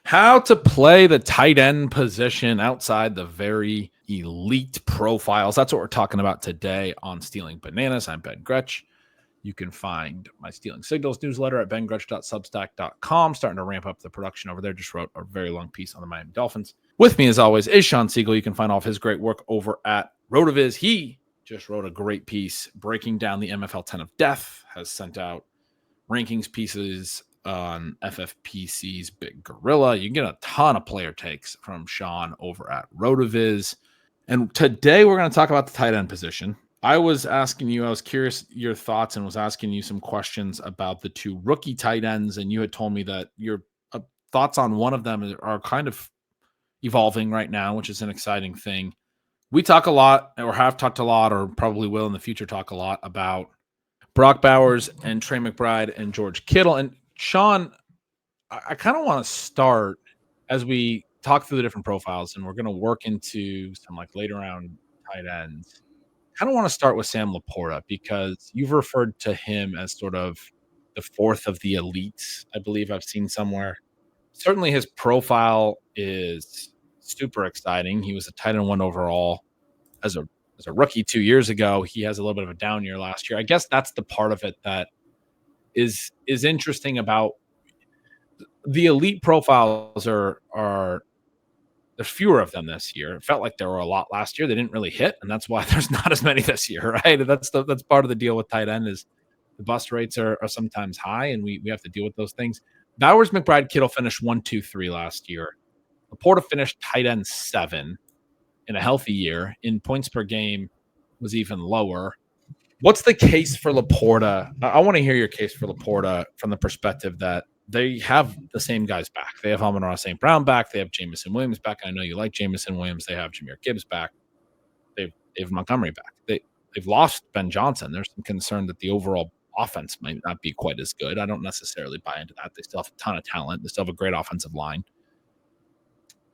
How to play the tight end position outside the very elite profiles. That's what we're talking about today on Stealing Bananas. I'm Ben Gretch. You can find my Stealing Signals newsletter at bengretch.substack.com. Starting to ramp up the production over there. Just wrote a very long piece on the Miami Dolphins. With me, as always, is Shawn Siegele. You can find all of his great work over at RotoViz. He just wrote a great piece breaking down the MFL 10 of death, has sent out rankings pieces on FFPC's Big Gorilla. You can get a ton of player takes from Shawn over at RotoViz. And today we're going to talk about the tight end position. I was curious your thoughts and was asking you some questions about the two rookie tight ends. And you had told me that your thoughts on one of them are kind of evolving right now, which is an exciting thing. We talk a lot, or have talked a lot, or probably will in the future talk a lot about Brock Bowers and Trey McBride and George Kittle. And Shawn, I kind of want to start as we talk through the different profiles, and we're going to work into some like later round tight ends. I kind of want to start with Sam LaPorta because you've referred to him as sort of the fourth of the elites, I believe I've seen somewhere. Certainly his profile is super exciting. He was a tight end 1 overall as a rookie 2 years ago. He has a little bit of a down year last year. I guess that's the part of it that is interesting about the elite profiles. Are there's fewer of them this year. It felt like there were a lot last year. They didn't really hit, and that's why there's not as many this year, right? That's part of the deal with tight end is the bust rates are sometimes high, and we have to deal with those things. Bowers, McBride, Kittle finished 1, 2, 3 last year. LaPorta finished tight end 7 in a healthy year. In points per game was even lower. What's the case for LaPorta? I want to hear your case for LaPorta from the perspective that they have the same guys back. They have Amon-Ra St. Brown back. They have Jameson Williams back. I know you like Jameson Williams. They have Jahmyr Gibbs back. They have Montgomery back. They've lost Ben Johnson. There's some concern that the overall offense might not be quite as good. I don't necessarily buy into that. They still have a ton of talent. They still have a great offensive line.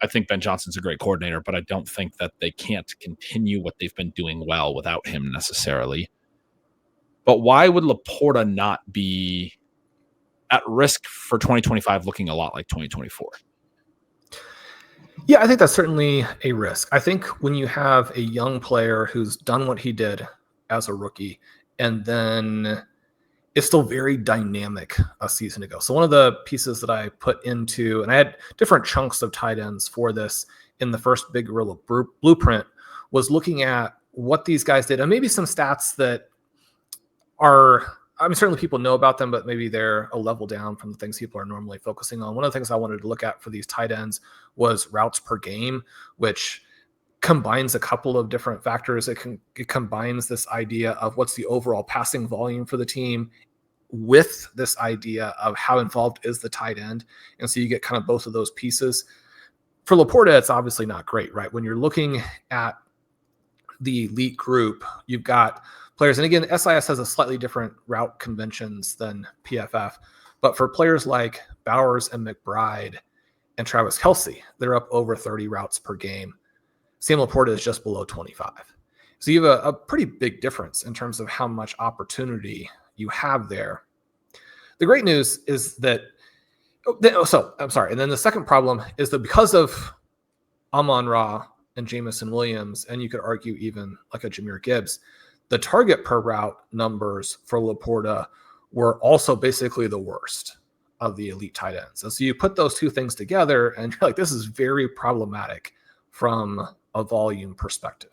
I think Ben Johnson's a great coordinator, but I don't think that they can't continue what they've been doing well without him necessarily. But why would LaPorta not be at risk for 2025 looking a lot like 2024? Yeah, I think that's certainly a risk. I think when you have a young player who's done what he did as a rookie and then is still very dynamic a season ago. So one of the pieces that I put into, and I had different chunks of tight ends for this in the first Big Gorilla blueprint, was looking at what these guys did and maybe some stats that are, I mean, certainly people know about them, but maybe they're a level down from the things people are normally focusing on. One of the things I wanted to look at for these tight ends was routes per game, which combines a couple of different factors. It combines this idea of what's the overall passing volume for the team with this idea of how involved is the tight end. And so you get kind of both of those pieces. For LaPorta, it's obviously not great, right? When you're looking at the elite group, you've got players, and again, SIS has a slightly different route conventions than PFF, but for players like Bowers and McBride and Travis Kelce, they're up over 30 routes per game. Sam LaPorta is just below 25. So you have a pretty big difference in terms of how much opportunity you have there. The great news is that, and then the second problem is that because of Amon-Ra and Jameson Williams, and you could argue even like a Jahmyr Gibbs, the target per route numbers for LaPorta were also basically the worst of the elite tight ends. And so you put those two things together and you're like, this is very problematic from a volume perspective.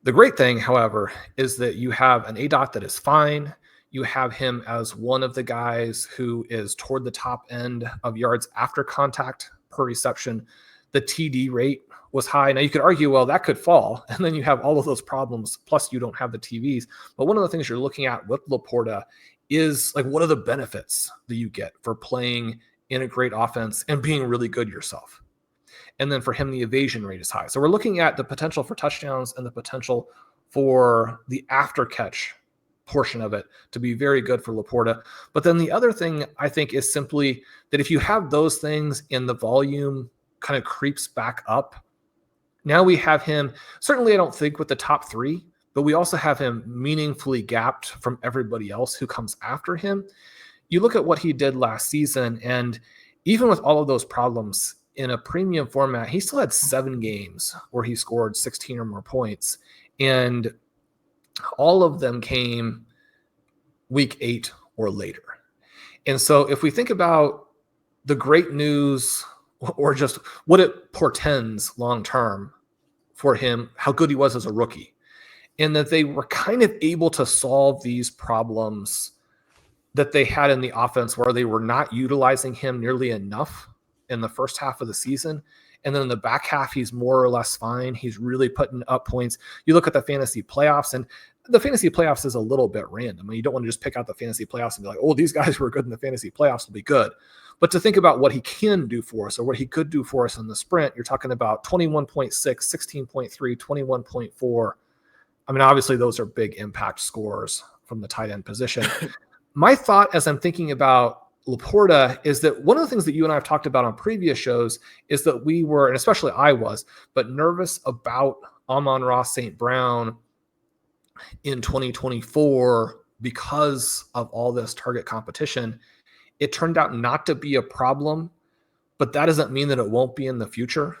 The great thing, however, is that you have an ADOT that is fine. You have him as one of the guys who is toward the top end of yards after contact per reception. The TD rate was high. Now you could argue, well, that could fall. And then you have all of those problems. Plus you don't have the TVs. But one of the things you're looking at with LaPorta is like, what are the benefits that you get for playing in a great offense and being really good yourself? And then for him, the evasion rate is high. So we're looking at the potential for touchdowns and the potential for the after catch portion of it to be very good for LaPorta. But then the other thing I think is simply that if you have those things and the volume kind of creeps back up, now we have him, certainly I don't think with the top 3, but we also have him meaningfully gapped from everybody else who comes after him. You look at what he did last season, and even with all of those problems in a premium format, he still had 7 games where he scored 16 or more points. And all of them came week 8 or later. And so if we think about the great news or just what it portends long-term for him, how good he was as a rookie, and that they were kind of able to solve these problems that they had in the offense where they were not utilizing him nearly enough in the first half of the season. And then in the back half, he's more or less fine. He's really putting up points. You look at the fantasy playoffs, and the fantasy playoffs is a little bit random. I mean, you don't want to just pick out the fantasy playoffs and be like, oh, these guys who are good in the fantasy playoffs will be good. But to think about what he can do for us or what he could do for us in the sprint, you're talking about 21.6, 16.3, 21.4. I mean, obviously those are big impact scores from the tight end position. My thought as I'm thinking about LaPorta is that one of the things that you and I have talked about on previous shows is that we were, and especially I was, but nervous about Amon-Ra St. Brown in 2024 because of all this target competition. It turned out not to be a problem, but that doesn't mean that it won't be in the future.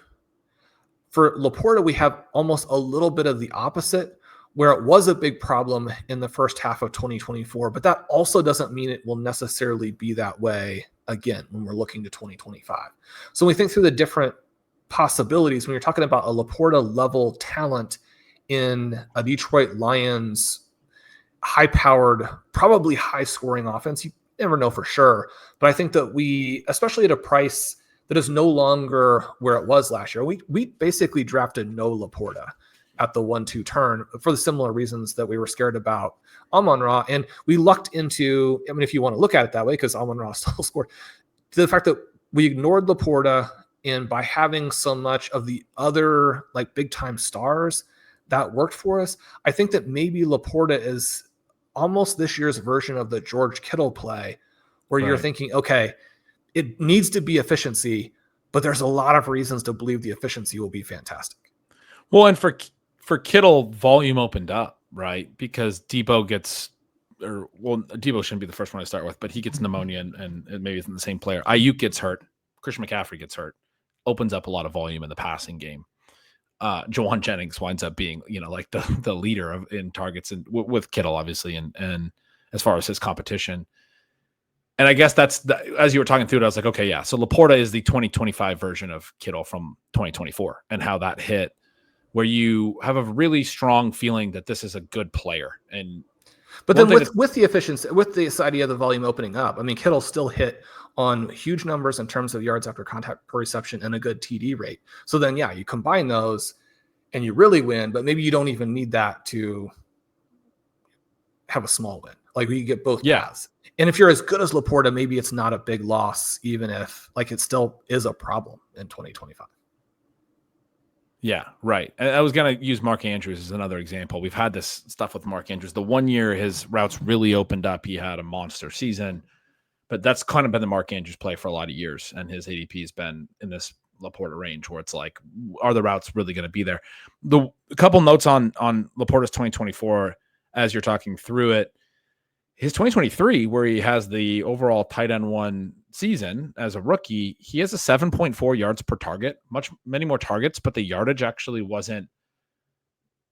For LaPorta, we have almost a little bit of the opposite, where it was a big problem in the first half of 2024, but that also doesn't mean it will necessarily be that way again when we're looking to 2025. So when we think through the different possibilities, when you're talking about a LaPorta level talent in a Detroit Lions high-powered, probably high-scoring offense, you never know for sure. But I think that we, especially at a price that is no longer where it was last year, we basically drafted no LaPorta at the 1-2 turn for the similar reasons that we were scared about Amon-Ra. And we lucked into, I mean, if you want to look at it that way, because Amon-Ra still scored, to the fact that we ignored LaPorta, and by having so much of the other like big time stars, that worked for us. I think that maybe LaPorta is almost this year's version of the George Kittle play, where you're thinking, okay, it needs to be efficiency, but there's a lot of reasons to believe the efficiency will be fantastic. Well, and for Kittle, volume opened up, right? Because Debo shouldn't be the first one to start with, but he gets pneumonia and maybe it's the same player. Ayuk gets hurt. Christian McCaffrey gets hurt. Opens up a lot of volume in the passing game. Jawan Jennings winds up being, like the leader in targets and with Kittle, obviously, and as far as his competition. And I guess that's as you were talking through it, I was like, okay, yeah. So LaPorta is the 2025 version of Kittle from 2024 and how that hit, where you have a really strong feeling that this is a good player. But then with the efficiency, with this idea of the volume opening up, I mean, Kittle still hit on huge numbers in terms of yards after contact per reception and a good TD rate. So then, yeah, you combine those and you really win, but maybe you don't even need that to have a small win. Like you get both paths. And if you're as good as LaPorta, maybe it's not a big loss, even if like it still is a problem in 2025. Yeah, right. I was going to use Mark Andrews as another example. We've had this stuff with Mark Andrews. The 1 year his routes really opened up. He had a monster season, but that's kind of been the Mark Andrews play for a lot of years. And his ADP has been in this LaPorta range where it's like, are the routes really going to be there? A couple notes on LaPorta's 2024 as you're talking through it. His 2023, where he has the overall tight end 1 season as a rookie, he has a 7.4 yards per target, many more targets, but the yardage actually wasn't.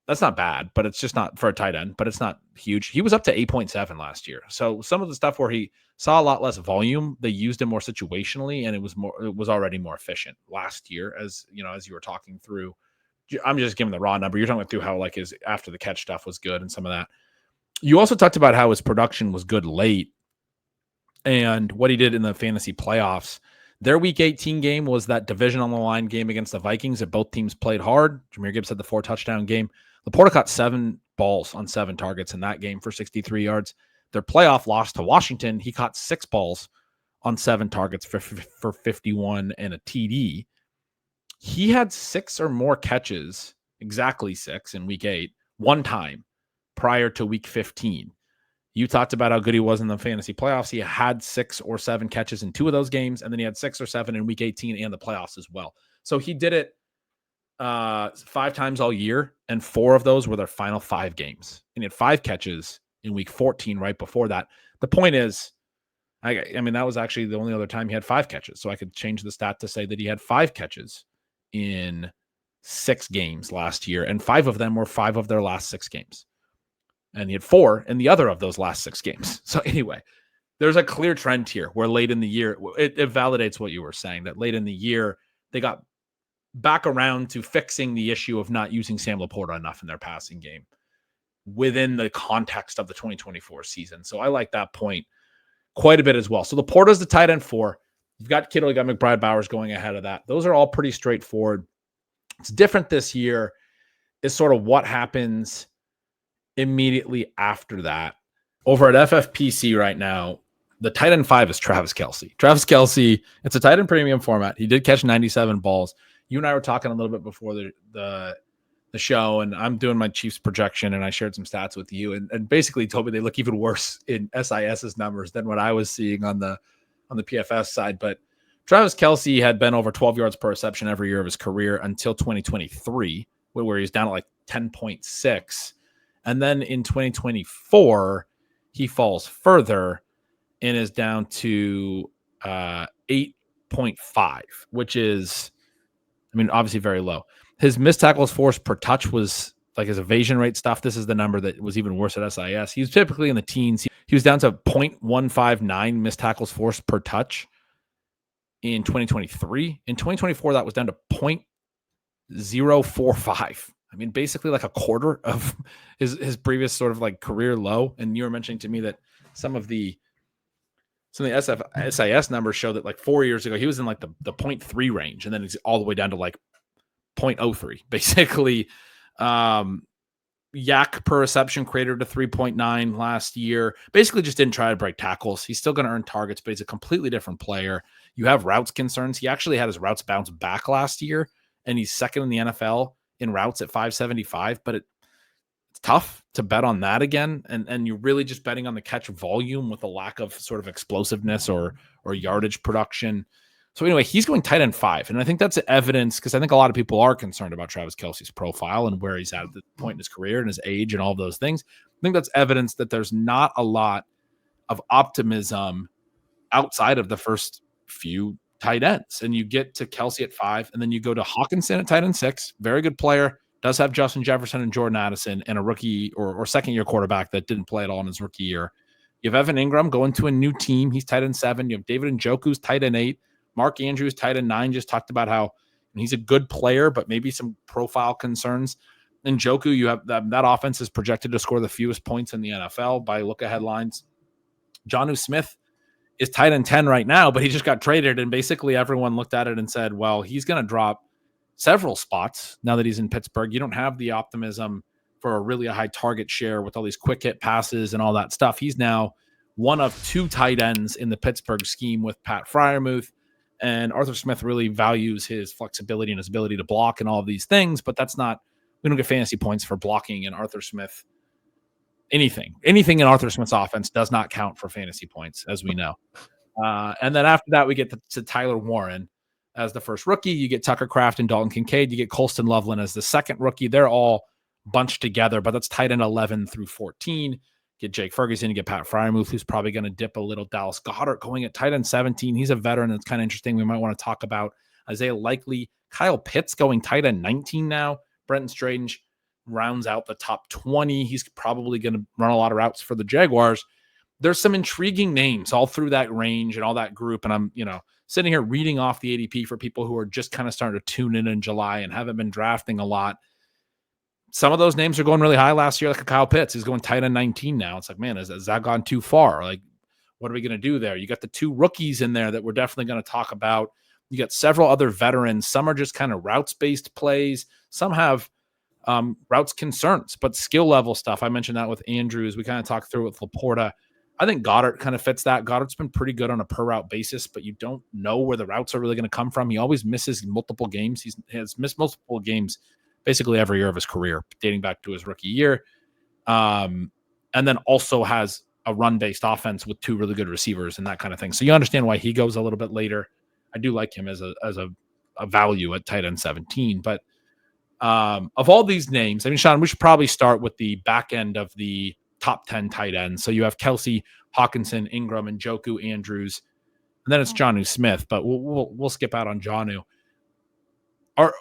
That's not bad, but it's just not for a tight end, but it's not huge. He was up to 8.7 last year. So some of the stuff where he saw a lot less volume, they used him more situationally, and it was already more efficient last year, as you were talking through. I'm just giving the raw number. You're talking through how like his after the catch stuff was good and some of that. You also talked about how his production was good late and what he did in the fantasy playoffs. Their week 18 game was that division on the line game against the Vikings that both teams played hard. Jahmyr Gibbs had the 4-touchdown game. LaPorta caught 7 balls on 7 targets in that game for 63 yards. Their playoff loss to Washington, he caught 6 balls on 7 targets for 51 and a TD. He had 6 or more catches, exactly 6 in week 8, one time prior to week 15. You talked about how good he was in the fantasy playoffs. He had 6 or 7 catches in 2 of those games, and then he had 6 or 7 in week 18 and the playoffs as well. So he did it 5 times all year, and 4 of those were their final 5 games. And he had 5 catches in week 14 right before that. The point is, I mean, that was actually the only other time he had 5 catches. So I could change the stat to say that he had 5 catches in 6 games last year, and 5 of them were 5 of their last 6 games. And he had 4 in the other of those last 6 games. So anyway, there's a clear trend here where late in the year, it validates what you were saying, that late in the year, they got back around to fixing the issue of not using Sam LaPorta enough in their passing game within the context of the 2024 season. So I like that point quite a bit as well. So LaPorta's the tight end 4. You've got Kittle, you got McBride Bowers going ahead of that. Those are all pretty straightforward. It's different this year is sort of what happens immediately after that. Over at FFPC right now, the tight end 5 is Travis Kelce. Travis Kelce, it's a tight end premium format. He did catch 97 balls. You and I were talking a little bit before the show, and I'm doing my Chiefs projection, and I shared some stats with you, and basically told me they look even worse in SIS's numbers than what I was seeing on the PFS side. But Travis Kelce had been over 12 yards per reception every year of his career until 2023, where he's down at like 10.6. And then in 2024, he falls further and is down to 8.5, which is, I mean, obviously very low. His missed tackles forced per touch was like his evasion rate stuff. This is the number that was even worse at SIS. He was typically in the teens. He was down to 0.159 missed tackles forced per touch in 2023. In 2024, that was down to 0.045. I mean, basically like a quarter of his previous sort of like career low. And you were mentioning to me that some of the SIS numbers show that like 4 years ago, he was in like the 0.3 range, and then it's all the way down to like 0.03. Basically, yak per reception cratered to 3.9 last year. Basically just didn't try to break tackles. He's still going to earn targets, but he's a completely different player. You have routes concerns. He actually had his routes bounce back last year, and he's second in the NFL in routes at 575, but it's tough to bet on that again. And you're really just betting on the catch volume with a lack of sort of explosiveness or yardage production. So anyway, he's going tight end 5. And I think that's evidence, because I think a lot of people are concerned about Travis Kelce's profile and where he's at the point in his career and his age and all of those things. I think that's evidence that there's not a lot of optimism outside of the first few tight ends. And you get to Kelce at 5, and then you go to Hockenson at tight end 6. Very good player. Does have Justin Jefferson and Jordan Addison and a rookie or second-year quarterback that didn't play at all in his rookie year. You have Evan Engram going to a new team. He's tight end 7. You have David Njoku's tight end 8. Mark Andrews, tight end 9, just talked about how he's a good player, but maybe some profile concerns. In Njoku, you have that offense is projected to score the fewest points in the NFL by look-ahead lines. Jonnu Smith is tight end 10 right now, but he just got traded, and basically everyone looked at it and said, well, he's going to drop several spots now that he's in Pittsburgh. You don't have the optimism for a high target share with all these quick hit passes and all that stuff. He's now one of 2 tight ends in the Pittsburgh scheme with Pat Freiermuth. And Arthur Smith really values his flexibility and his ability to block and all of these things, but we don't get fantasy points for blocking in Arthur Smith. Anything in Arthur Smith's offense does not count for fantasy points, as we know. And then after that, we get to Tyler Warren as the first rookie. You get Tucker Kraft and Dalton Kincaid. You get Colston Loveland as the second rookie. They're all bunched together, but that's tight end 11 through 14. Get Jake Ferguson, you get Pat Freiermuth, who's probably going to dip a little. Dallas Goedert going at tight end 17. He's a veteran that's kind of interesting. We might want to talk about Isaiah Likely. Kyle Pitts going tight end 19 now. Brenton Strange rounds out the top 20. He's probably going to run a lot of routes for the Jaguars. There's some intriguing names all through that range and all that group. And I'm, sitting here reading off the ADP for people who are just kind of starting to tune in July and haven't been drafting a lot. Some of those names are going really high last year, like a Kyle Pitts. He's going tight end 19 now. It's like, man, has that gone too far? Like, what are we going to do there? You got the 2 rookies in there that we're definitely going to talk about. You got several other veterans. Some are just kind of routes-based plays. Some have routes concerns, but skill level stuff. I mentioned that with Andrews. We kind of talked through it with LaPorta. I think Goddard kind of fits that. Goddard's been pretty good on a per route basis, but you don't know where the routes are really going to come from. He always misses multiple games. He has missed multiple games basically every year of his career, dating back to his rookie year. And then also has a run-based offense with 2 really good receivers and that kind of thing. So you understand why he goes a little bit later. I do like him as a value at tight end 17. But of all these names, I mean, Shawn, we should probably start with the back end of the top 10 tight ends. So you have Kelce, Hockenson, Engram, and Njoku, Andrews, and then it's Jonnu Smith. But we'll skip out on Jonnu. Are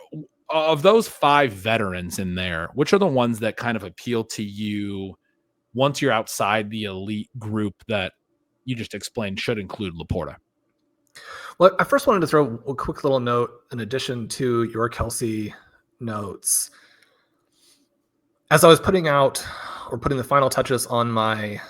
of those 5 veterans in there, which are the ones that kind of appeal to you once you're outside the elite group that you just explained should include LaPorta? Well, I first wanted to throw a quick little note in addition to your Kelce notes. As I was putting the final touches on my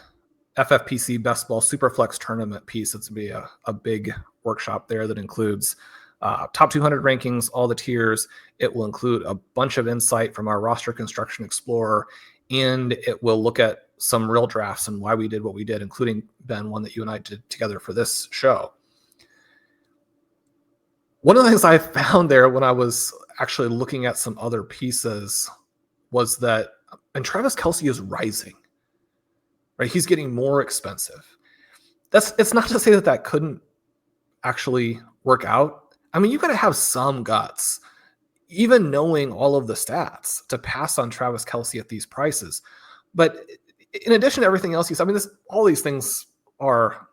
FFPC Best Ball Superflex Tournament piece, it's going to be a big workshop there that includes top 200 rankings, all the tiers. It will include a bunch of insight from our roster construction explorer, and it will look at some real drafts and why we did what we did, including, Ben, one that you and I did together for this show. One of the things I found there when I was actually looking at some other pieces was that, and Travis Kelce is rising, right? He's getting more expensive. It's not to say that couldn't actually work out. I mean, you got to have some guts, even knowing all of the stats, to pass on Travis Kelce at these prices. But in addition to everything else, I mean, all these things are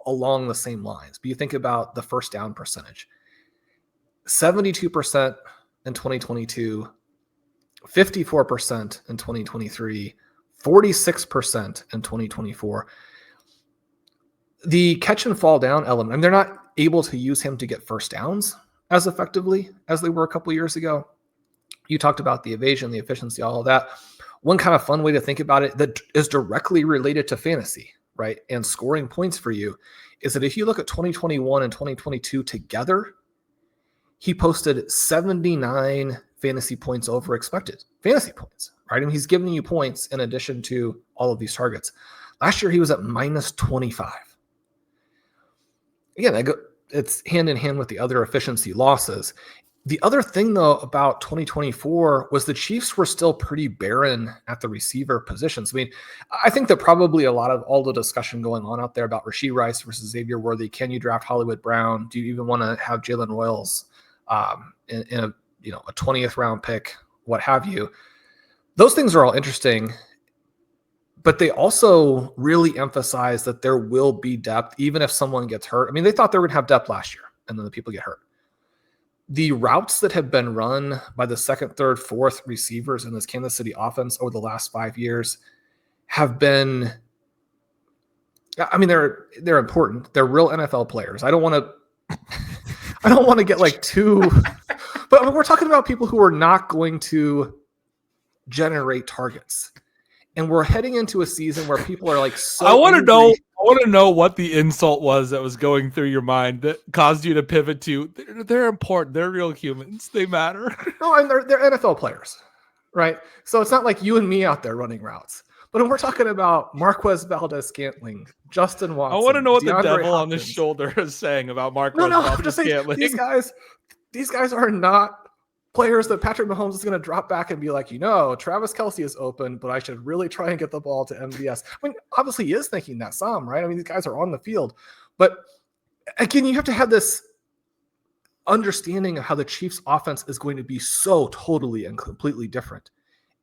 along the same lines. But you think about the first down percentage, 72% in 2022, 54% in 2023, 46% in 2024. The catch and fall down element, I mean, they're not able to use him to get first downs as effectively as they were a couple years ago. You talked about the evasion, the efficiency, all of that. One kind of fun way to think about it that is directly related to fantasy, right, and scoring points for you is that if you look at 2021 and 2022 together, he posted 79 fantasy points over expected fantasy points, right? I mean, he's giving you points in addition to all of these targets. Last year, he was at minus 25. Again, it's hand in hand with the other efficiency losses. The other thing, though, about 2024 was the Chiefs were still pretty barren at the receiver positions. I mean, I think that probably a lot of all the discussion going on out there about Rashee Rice versus Xavier Worthy. Can you draft Hollywood Brown? Do you even want to have Jalen Royals in a 20th round pick, what have you? Those things are all interesting, but they also really emphasize that there will be depth even if someone gets hurt. I mean, they thought they were going to have depth last year, and then the people get hurt. The routes that have been run by the second, third, fourth receivers in this Kansas City offense over the last 5 years have been, I mean, they're important. They're real NFL players. I don't want to get like too, but we're talking about people who are not going to generate targets. And we're heading into a season where people are like, so I want to know what the insult was that was going through your mind that caused you to pivot to they're important. They're real humans. They matter. No, and they're NFL players, right? So it's not like you and me out there running routes. But when we're talking about Marquez Valdez-Scantling, Justin Watson, I want to know what DeAndre the devil Hopkins. on the shoulder is saying about Marquez I'm just saying, Valdez-Scantling. these guys are not players that Patrick Mahomes is going to drop back and be like, Travis Kelce is open, but I should really try and get the ball to MVS. I mean, obviously he is thinking that some, right? I mean, these guys are on the field. But again, you have to have this understanding of how the Chiefs offense is going to be so totally and completely different.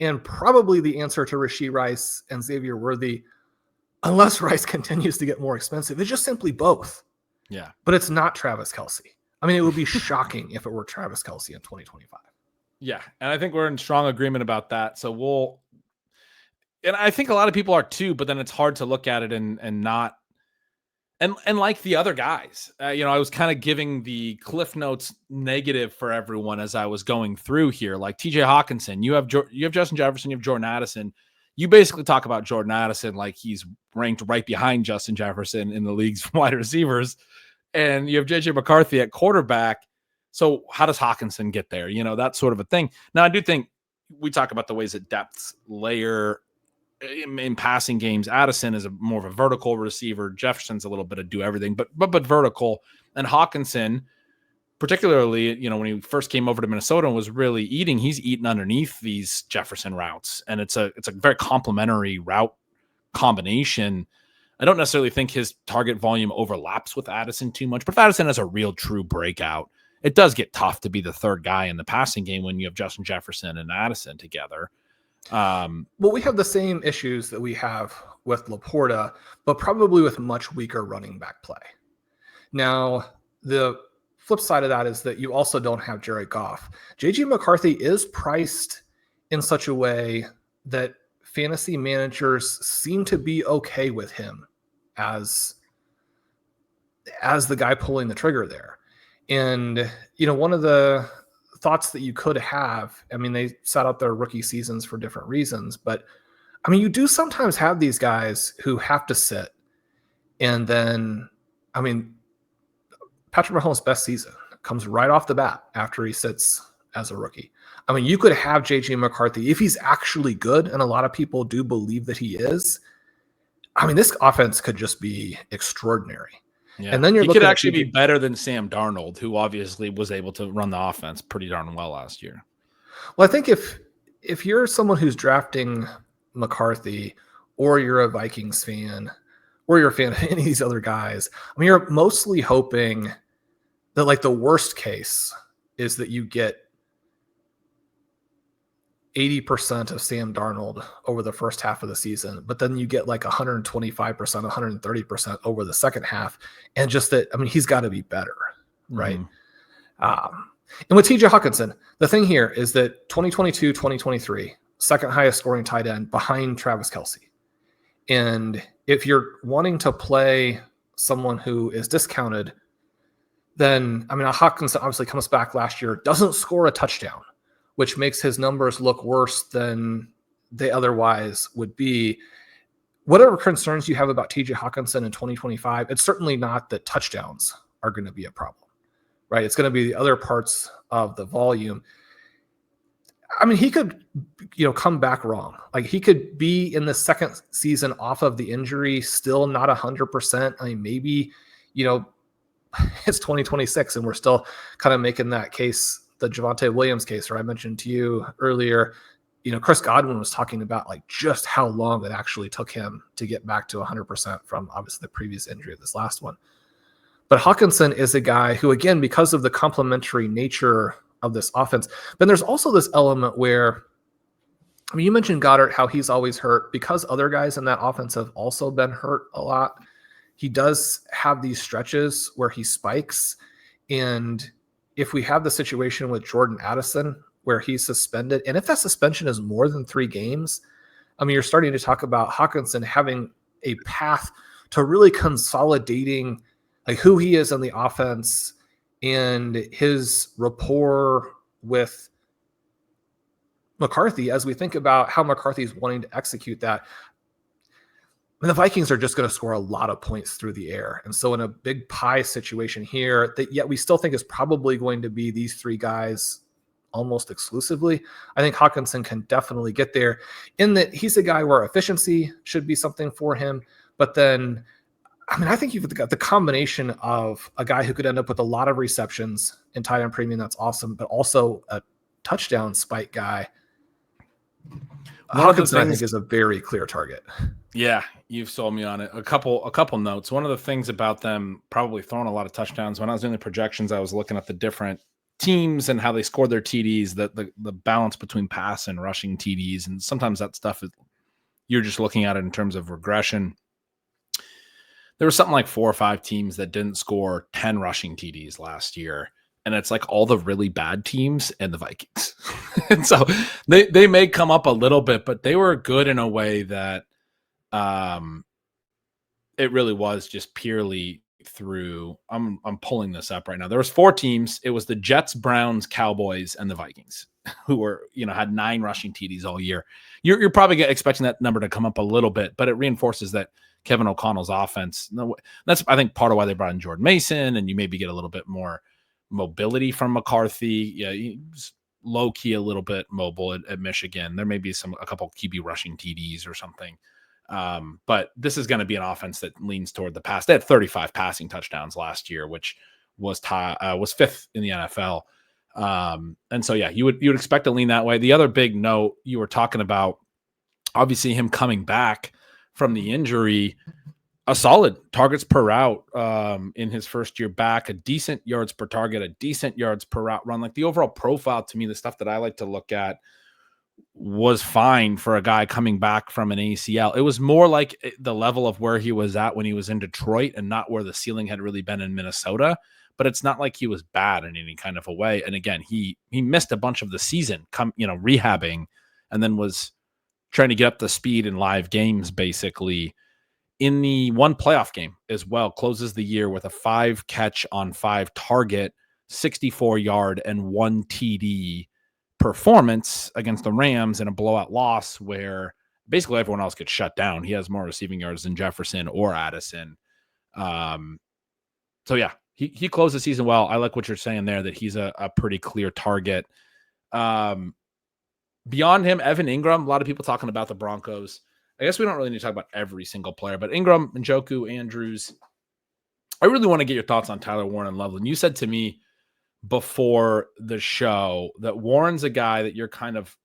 And probably the answer to Rashee Rice and Xavier Worthy, unless Rice continues to get more expensive, is just simply both. Yeah. But it's not Travis Kelce. I mean, it would be shocking if it were Travis Kelce in 2025. Yeah. And I think we're in strong agreement about that. So and I think a lot of people are too, but then it's hard to look at it and not, and like the other guys, I was kind of giving the Cliff Notes negative for everyone as I was going through here, like TJ Hockenson, you have Justin Jefferson, you have Jordan Addison. You basically talk about Jordan Addison like he's ranked right behind Justin Jefferson in the league's wide receivers. And you have JJ McCarthy at quarterback. So how does Hockenson get there? That sort of a thing. Now, I do think we talk about the ways that depths layer in passing games. Addison is more of a vertical receiver. Jefferson's a little bit of do everything, but vertical. And Hockenson, particularly, when he first came over to Minnesota and was really he's eating underneath these Jefferson routes. And it's a very complementary route combination. I don't necessarily think his target volume overlaps with Addison too much, but if Addison has a real true breakout, it does get tough to be the third guy in the passing game when you have Justin Jefferson and Addison together. Well, we have the same issues that we have with LaPorta, but probably with much weaker running back play. Now, the flip side of that is that you also don't have Jared Goff. JJ McCarthy is priced in such a way that fantasy managers seem to be okay with him as the guy pulling the trigger there. And, one of the thoughts that you could have, I mean, they set out their rookie seasons for different reasons, but I mean, you do sometimes have these guys who have to sit. And then, I mean, Patrick Mahomes' best season comes right off the bat after he sits as a rookie. I mean, you could have JJ McCarthy if he's actually good, and a lot of people do believe that he is. I mean, this offense could just be extraordinary. Yeah. And then he could actually be better than Sam Darnold, who obviously was able to run the offense pretty darn well last year. Well, I think if you're someone who's drafting McCarthy, or you're a Vikings fan, or you're a fan of any of these other guys, I mean, you're mostly hoping that, like, the worst case is that you get 80% of Sam Darnold over the first half of the season, but then you get like 125%, 130% over the second half. And just that, I mean, he's got to be better, right? And with TJ Hockenson, the thing here is that 2022, 2023, second highest scoring tight end behind Travis Kelce. And if you're wanting to play someone who is discounted, then, I mean, Hockenson obviously comes back last year, doesn't score a touchdown, which makes his numbers look worse than they otherwise would be. Whatever concerns you have about TJ Hockenson in 2025, it's certainly not that touchdowns are going to be a problem, right? It's going to be the other parts of the volume. I mean, he could, come back wrong. Like, he could be in the second season off of the injury, still not 100%. I mean, maybe, it's 2026 and we're still kind of making that case, the Javonte Williams case, where I mentioned to you earlier, Chris Godwin was talking about like just how long it actually took him to get back to 100% from obviously the previous injury of this last one. But Hockenson is a guy who, again, because of the complementary nature of this offense, then there's also this element where, I mean, you mentioned Goddard, how he's always hurt because other guys in that offense have also been hurt a lot. He does have these stretches where he spikes. And if we have the situation with Jordan Addison where he's suspended, and if that suspension is more than 3 games, I mean, you're starting to talk about Hockenson having a path to really consolidating like who he is on the offense and his rapport with McCarthy as we think about how McCarthy's wanting to execute that. And the Vikings are just going to score a lot of points through the air. And so in a big pie situation here, that yet we still think is probably going to be these 3 guys almost exclusively, I think Hockenson can definitely get there in that he's a guy where efficiency should be something for him. But then, I mean, I think you've got the combination of a guy who could end up with a lot of receptions in tight end premium. That's awesome. But also a touchdown spike guy. Hockenson, I think, is a very clear target. Yeah, you've sold me on it. A couple notes. One of the things about them probably throwing a lot of touchdowns, when I was doing the projections, I was looking at the different teams and how they scored their TDs, the balance between pass and rushing TDs. And sometimes that stuff is, you're just looking at it in terms of regression. There was something like 4 or 5 teams that didn't score 10 rushing TDs last year. And it's like all the really bad teams and the Vikings. And so they may come up a little bit, but they were good in a way that it really was just purely through, I'm pulling this up right now. There was 4 teams. It was the Jets, Browns, Cowboys, and the Vikings, who were, had 9 rushing TDs all year. You're probably expecting that number to come up a little bit, but it reinforces that Kevin O'Connell's offense. That's, I think, part of why they brought in Jordan Mason, and you maybe get a little bit more mobility from McCarthy. Yeah, he's low key a little bit mobile at Michigan. There may be a couple QB rushing TDs or something. But this is going to be an offense that leans toward the pass. They had 35 passing touchdowns last year, which was 5th in the NFL. And so, yeah, you would expect to lean that way. The other big note, you were talking about, obviously him coming back from the injury, a solid targets per route in his first year back, a decent yards per target, a decent yards per route run. Like the overall profile to me, the stuff that I like to look at was fine for a guy coming back from an ACL. It was more like the level of where he was at when he was in Detroit and not where the ceiling had really been in Minnesota. But it's not like he was bad in any kind of a way. And again, he missed a bunch of the season, rehabbing, and then was trying to get up to speed in live games, basically. In the one playoff game as well, closes the year with a 5 catch on 5 target, 64-yard and 1 TD performance against the Rams in a blowout loss where basically everyone else gets shut down. He has more receiving yards than Jefferson or Addison. So yeah, he closed the season well. I like what you're saying there, that he's a pretty clear target. Beyond him, Evan Engram, a lot of people talking about the Broncos. I guess we don't really need to talk about every single player, but Engram, Njoku, Andrews. I really want to get your thoughts on Tyler Warren and Loveland. You said to me before the show that Warren's a guy that you're kind of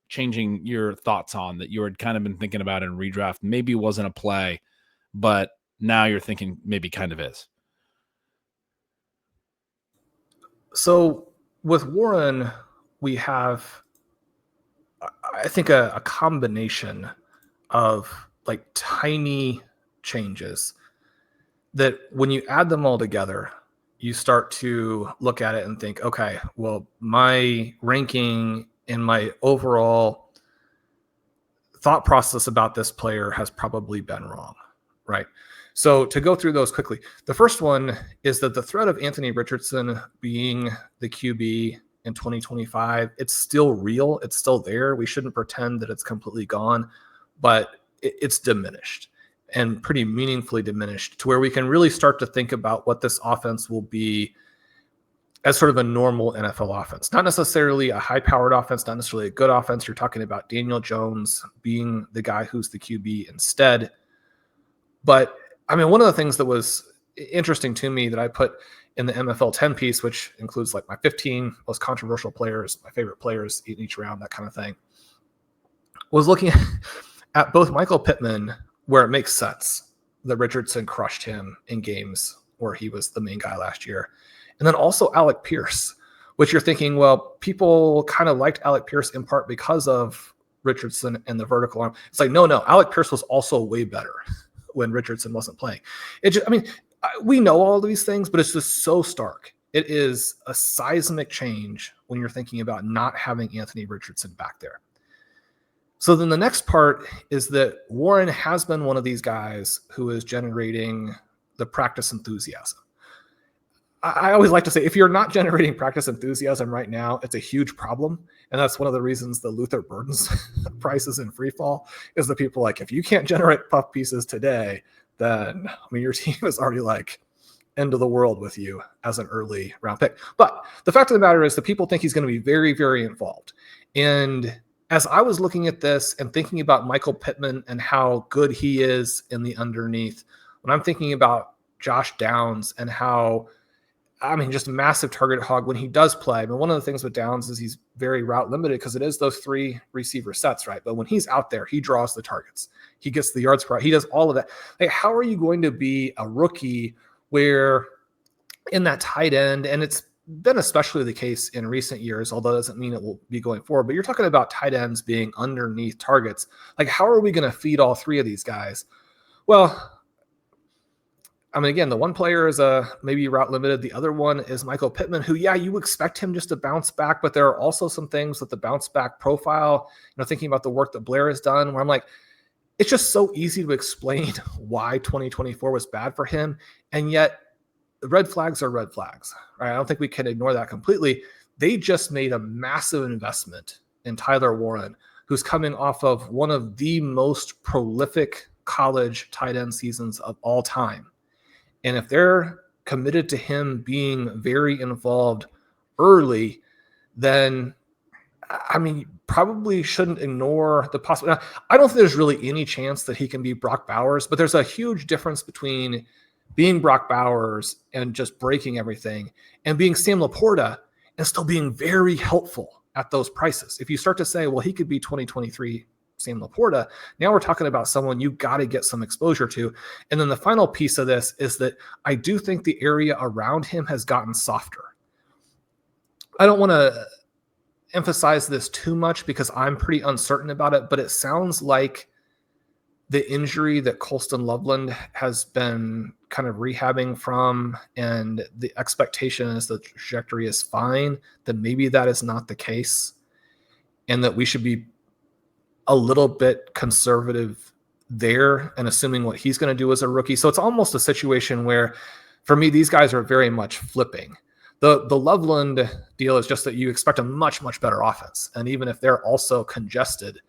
changing your thoughts on, that you had kind of been thinking about in redraft. Maybe wasn't a play, but now you're thinking maybe kind of is. So with Warren, we have, I think, a combination of like tiny changes that when you add them all together, you start to look at it and think, okay, well, my ranking and my overall thought process about this player has probably been wrong, right? So to go through those quickly, the first one is that the threat of Anthony Richardson being the QB in 2025, it's still real. It's still there. We shouldn't pretend that it's completely gone, but it's diminished and pretty meaningfully diminished to where we can really start to think about what this offense will be as sort of a normal NFL offense. Not necessarily a high-powered offense, not necessarily a good offense. You're talking about Daniel Jones being the guy who's the QB instead. But, I mean, one of the things that was interesting to me that I put in the MFL 10 piece, which includes like my 15 most controversial players, my favorite players in each round, that kind of thing, was looking at both Michael Pittman, where it makes sense that Richardson crushed him in games where he was the main guy last year. And then also Alec Pierce, which you're thinking, well, people kind of liked Alec Pierce in part because of Richardson and the vertical arm. It's like, no, Alec Pierce was also way better when Richardson wasn't playing. It just, I mean, we know all of these things, but it's just so stark. It is a seismic change when you're thinking about not having Anthony Richardson back there. So then the next part is that Warren has been one of these guys who is generating the practice enthusiasm. I always like to say, if you're not generating practice enthusiasm right now, it's a huge problem. And that's one of the reasons the Luther Burden's price is in free fall, is that people like, if you can't generate puff pieces today, then I mean, your team is already like end of the world with you as an early round pick. But the fact of the matter is that people think he's going to be very, very involved. And as I was looking at this and thinking about Michael Pittman and how good he is in the underneath, when I'm thinking about Josh Downs and how, I mean, just a massive target hog when he does play. I mean, one of the things with Downs is he's very route limited because it is those 3 receiver sets, right? But when he's out there, he draws the targets. He gets the yards per out. He does all of that. Like, how are you going to be a rookie where in that tight end, and it's been especially the case in recent years, although it doesn't mean it will be going forward, but you're talking about tight ends being underneath targets. Like, how are we going to feed all 3 of these guys? Well, I mean, again, the one player is maybe route limited. The other one is Michael Pittman, who, yeah, you expect him just to bounce back, but there are also some things with the bounce back profile, thinking about the work that Blair has done, where I'm like, it's just so easy to explain why 2024 was bad for him. And yet the red flags are red flags, right? I don't think we can ignore that completely. They just made a massive investment in Tyler Warren, who's coming off of one of the most prolific college tight end seasons of all time. And if they're committed to him being very involved early, then, I mean, probably shouldn't ignore the possibility. I don't think there's really any chance that he can be Brock Bowers, but there's a huge difference between being Brock Bowers and just breaking everything and being Sam LaPorta and still being very helpful at those prices. If you start to say, well, he could be 2023 Sam LaPorta, now we're talking about someone you got to get some exposure to. And then the final piece of this is that I do think the area around him has gotten softer. I don't want to, emphasize this too much because I'm pretty uncertain about it, but it sounds like the injury that Colston Loveland has been kind of rehabbing from, and the expectation is the trajectory is fine, then maybe that is not the case, and that we should be a little bit conservative there and assuming what he's going to do as a rookie. So it's almost a situation where, for me, these guys are very much flipping. The Loveland deal is just that you expect a much, much better offense. And even if they're also congested,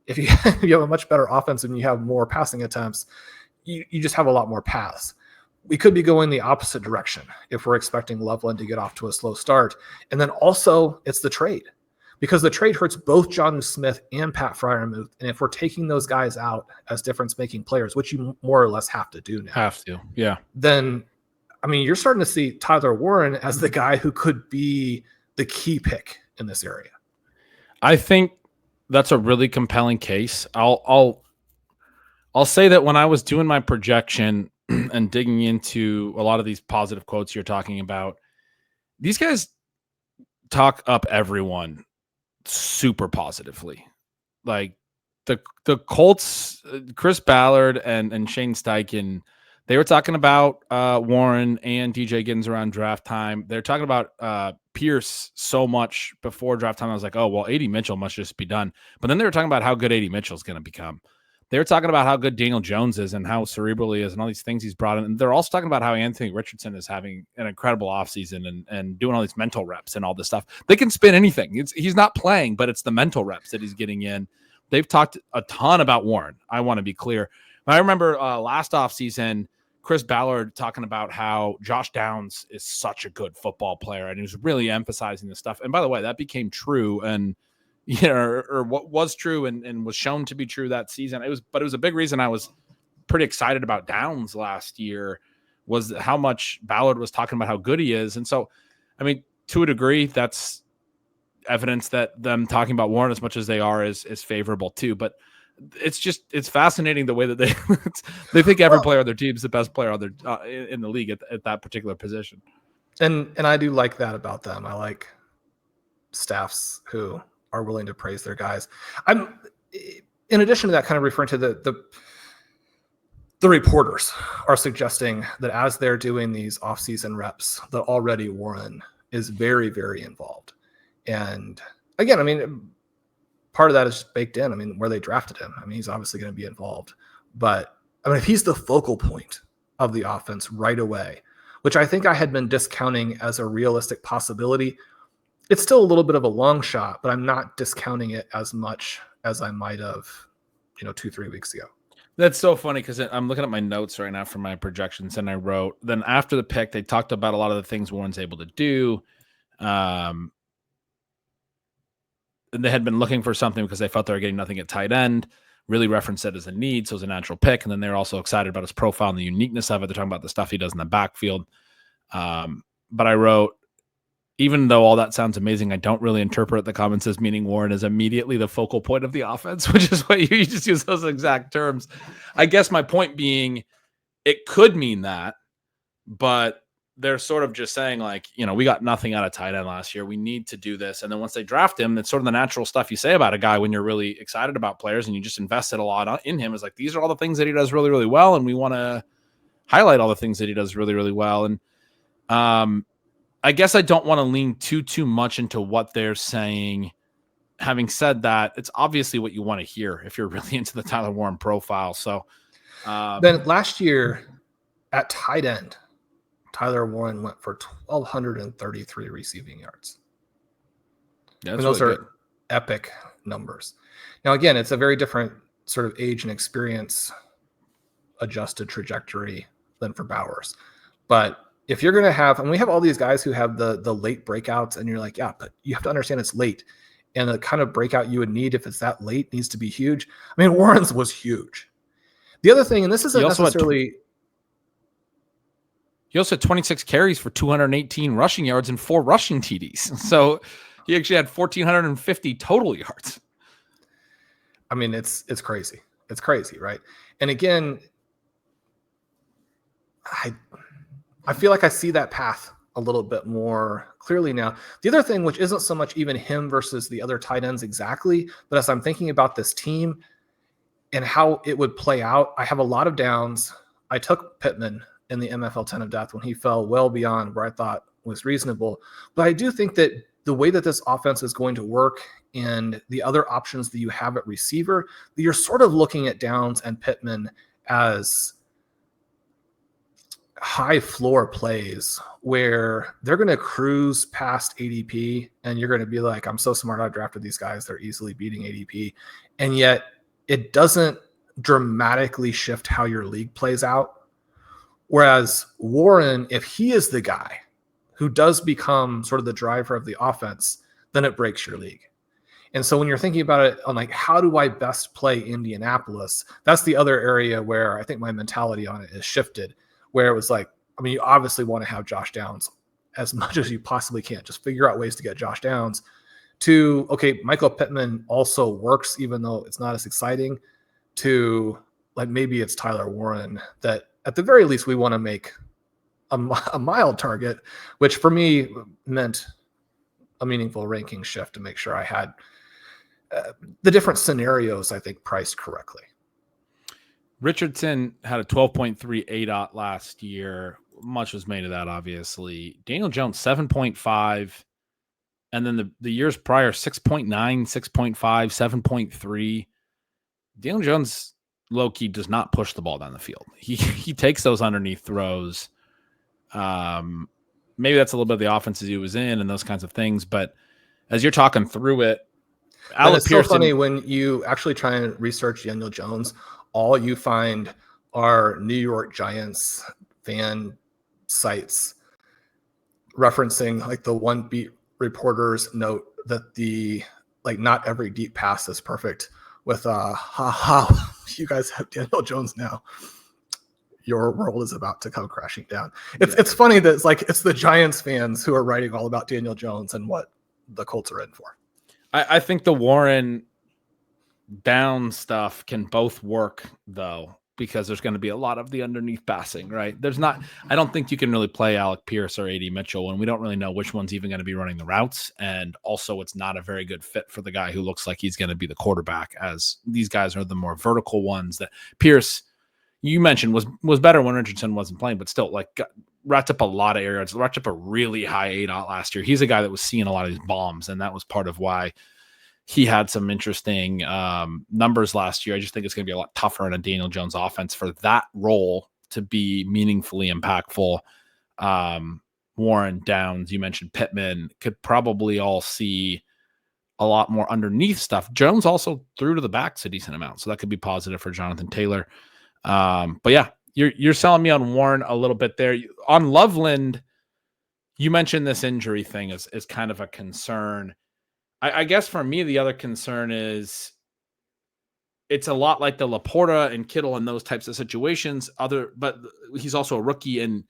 if you, if you have a much better offense and you have more passing attempts, you just have a lot more paths. We could be going the opposite direction if we're expecting Loveland to get off to a slow start. And then also it's the trade, because the trade hurts both Jonnu Smith and Pat Freiermuth. And if we're taking those guys out as difference-making players, which you more or less have to do now. Have to, yeah. Then, I mean, you're starting to see Tyler Warren as the guy who could be the key pick in this area. I think that's a really compelling case. I'll say that when I was doing my projection and digging into a lot of these positive quotes you're talking about, these guys talk up everyone super positively. Like the Colts, Chris Ballard and Shane Steichen, they were talking about Warren and DJ Giddens around draft time. They're talking about Pierce so much before draft time. I was like, oh, well, A.D. Mitchell must just be done. But then they were talking about how good A.D. Mitchell is going to become. They were talking about how good Daniel Jones is and how cerebral he is and all these things he's brought in. And they're also talking about how Anthony Richardson is having an incredible offseason and doing all these mental reps and all this stuff. They can spin anything. He's not playing, but it's the mental reps that he's getting in. They've talked a ton about Warren. I want to be clear. I remember last offseason, Chris Ballard talking about how Josh Downs is such a good football player, and he was really emphasizing this stuff. And by the way, that became true, and or what was true and was shown to be true that season. It was a big reason I was pretty excited about Downs last year, was how much Ballard was talking about how good he is. And so, I mean, to a degree, that's evidence that them talking about Warren as much as they are is favorable too. But it's fascinating the way that they think every player on their team is the best player on their in the league at that particular position. And I do like that about them. I like staffs who are willing to praise their guys. I'm, in addition to that, kind of referring to the reporters are suggesting that as they're doing these off-season reps, that already Warren is very, very involved. And again, I mean, part of that is baked in. I mean, where they drafted him, I mean, he's obviously going to be involved. But I mean, if he's the focal point of the offense right away, which I think I had been discounting as a realistic possibility, it's still a little bit of a long shot, but I'm not discounting it as much as I might have, 2-3 weeks ago. That's so funny because I'm looking at my notes right now from my projections, and I wrote, then after the pick, they talked about a lot of the things Warren's able to do. And they had been looking for something because they felt they were getting nothing at tight end, really referenced it as a need, so it was a natural pick. And then they're also excited about his profile and the uniqueness of it. They're talking about the stuff he does in the backfield. But I wrote, even though all that sounds amazing, I don't really interpret the comments as meaning Warren is immediately the focal point of the offense, which is what you just use those exact terms. I guess my point being, it could mean that, but they're sort of just saying like, we got nothing out of tight end last year. We need to do this. And then once they draft him, that's sort of the natural stuff you say about a guy when you're really excited about players and you just invested a lot in him, is like, these are all the things that he does really, really well. And we want to highlight all the things that he does really, really well. And I guess I don't want to lean too much into what they're saying. Having said that, it's obviously what you want to hear if you're really into the Tyler Warren profile. So then last year at tight end, Tyler Warren went for 1,233 receiving yards. Yeah, those really are epic numbers. Now, again, it's a very different sort of age and experience adjusted trajectory than for Bowers. But if you're going to have, and we have all these guys who have the late breakouts, and you're like, yeah, but you have to understand it's late. And the kind of breakout you would need if it's that late needs to be huge. I mean, Warren's was huge. The other thing, and this isn't necessarily... He also had 26 carries for 218 rushing yards and 4 rushing TDs. So he actually had 1,450 total yards. I mean, it's crazy. It's crazy, right? And again, I feel like I see that path a little bit more clearly now. The other thing, which isn't so much even him versus the other tight ends exactly, but as I'm thinking about this team and how it would play out, I have a lot of downs. I took Pittman in the MFL 10 of death when he fell well beyond where I thought was reasonable. But I do think that the way that this offense is going to work and the other options that you have at receiver, that you're sort of looking at Downs and Pittman as high floor plays where they're going to cruise past ADP and you're going to be like, I'm so smart, I drafted these guys, they're easily beating ADP. And yet it doesn't dramatically shift how your league plays out. Whereas Warren, if he is the guy who does become sort of the driver of the offense, then it breaks your league. And so when you're thinking about it on like, how do I best play Indianapolis? That's the other area where I think my mentality on it is shifted, where it was like, I mean, you obviously want to have Josh Downs as much as you possibly can. Just figure out ways to get Josh Downs to, okay, Michael Pittman also works, even though it's not as exciting, to like maybe it's Tyler Warren that at the very least we want to make a mild target, which for me meant a meaningful ranking shift to make sure I had the different scenarios, I think, priced correctly. Richardson had a 12.3 ADOT last year. Much was made of that, obviously. Daniel Jones, 7.5. And then the years prior, 6.9, 6.5, 7.3. Daniel Jones, low-key, does not push the ball down the field. He takes those underneath throws. Maybe that's a little bit of the offenses he was in and those kinds of things. But as you're talking through it, it's so funny when you actually try and research Daniel Jones, all you find are New York Giants fan sites referencing like the one beat reporter's note that the like not every deep pass is perfect with you guys have Daniel Jones now. Your world is about to come crashing down. It's funny that it's the Giants fans who are writing all about Daniel Jones and what the Colts are in for. I think the Warren down stuff can both work though, because there's going to be a lot of the underneath passing, right? I don't think you can really play Alec Pierce or AD Mitchell when we don't really know which one's even going to be running the routes. And also it's not a very good fit for the guy who looks like he's going to be the quarterback, as these guys are the more vertical ones. That Pierce, you mentioned, was better when Richardson wasn't playing, but still racked up a lot of areas, racked up a really high ADOT last year. He's a guy that was seeing a lot of these bombs, and that was part of why he had some interesting numbers last year. I just think it's going to be a lot tougher in a Daniel Jones offense for that role to be meaningfully impactful. Warren, Downs, you mentioned Pittman, could probably all see a lot more underneath stuff. Jones also threw to the backs a decent amount, so that could be positive for Jonathan Taylor. But yeah, you're selling me on Warren a little bit there. On Loveland, you mentioned this injury thing is kind of a concern. I guess for me, the other concern is it's a lot like the LaPorta and Kittle and those types of situations. But he's also a rookie, and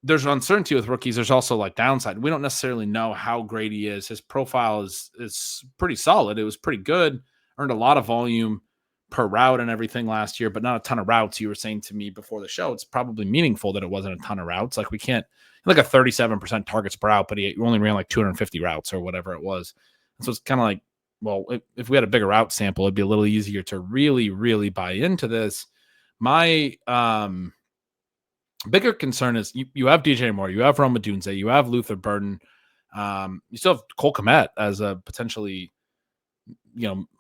there's uncertainty with rookies. There's also like downside. We don't necessarily know how great he is. His profile is pretty solid. It was pretty good. Earned a lot of volume per route and everything last year, but not a ton of routes. You were saying to me before the show, it's probably meaningful that it wasn't a ton of routes. Like we can't like a 37% targets per route, but he only ran like 250 routes or whatever it was. And so it's kind of like, well, if we had a bigger route sample, it'd be a little easier to really, really buy into this. My bigger concern is you have DJ Moore, you have Roma Dunze, you have Luther Burden. You still have Cole Kmet as a potentially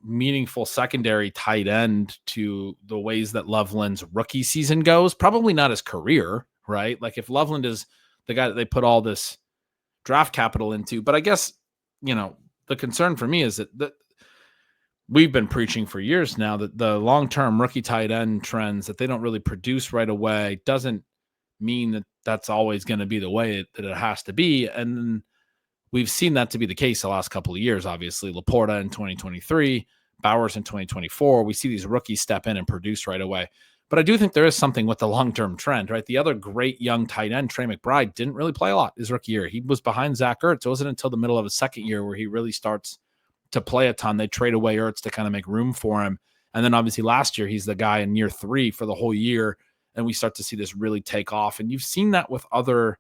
meaningful secondary tight end to the ways that Loveland's rookie season goes. Probably not his career, right? Like if Loveland is the guy that they put all this draft capital into, but I guess, the concern for me is that we've been preaching for years now that the long-term rookie tight end trends that they don't really produce right away doesn't mean that that's always going to be the way that it has to be. And we've seen that to be the case the last couple of years. Obviously, LaPorta in 2023, Bowers in 2024. We see these rookies step in and produce right away. But I do think there is something with the long-term trend, right? The other great young tight end, Trey McBride, didn't really play a lot his rookie year. He was behind Zach Ertz. It wasn't until the middle of his second year where he really starts to play a ton. They trade away Ertz to kind of make room for him. And then obviously last year, he's the guy in year 3 for the whole year. And we start to see this really take off. And you've seen that with other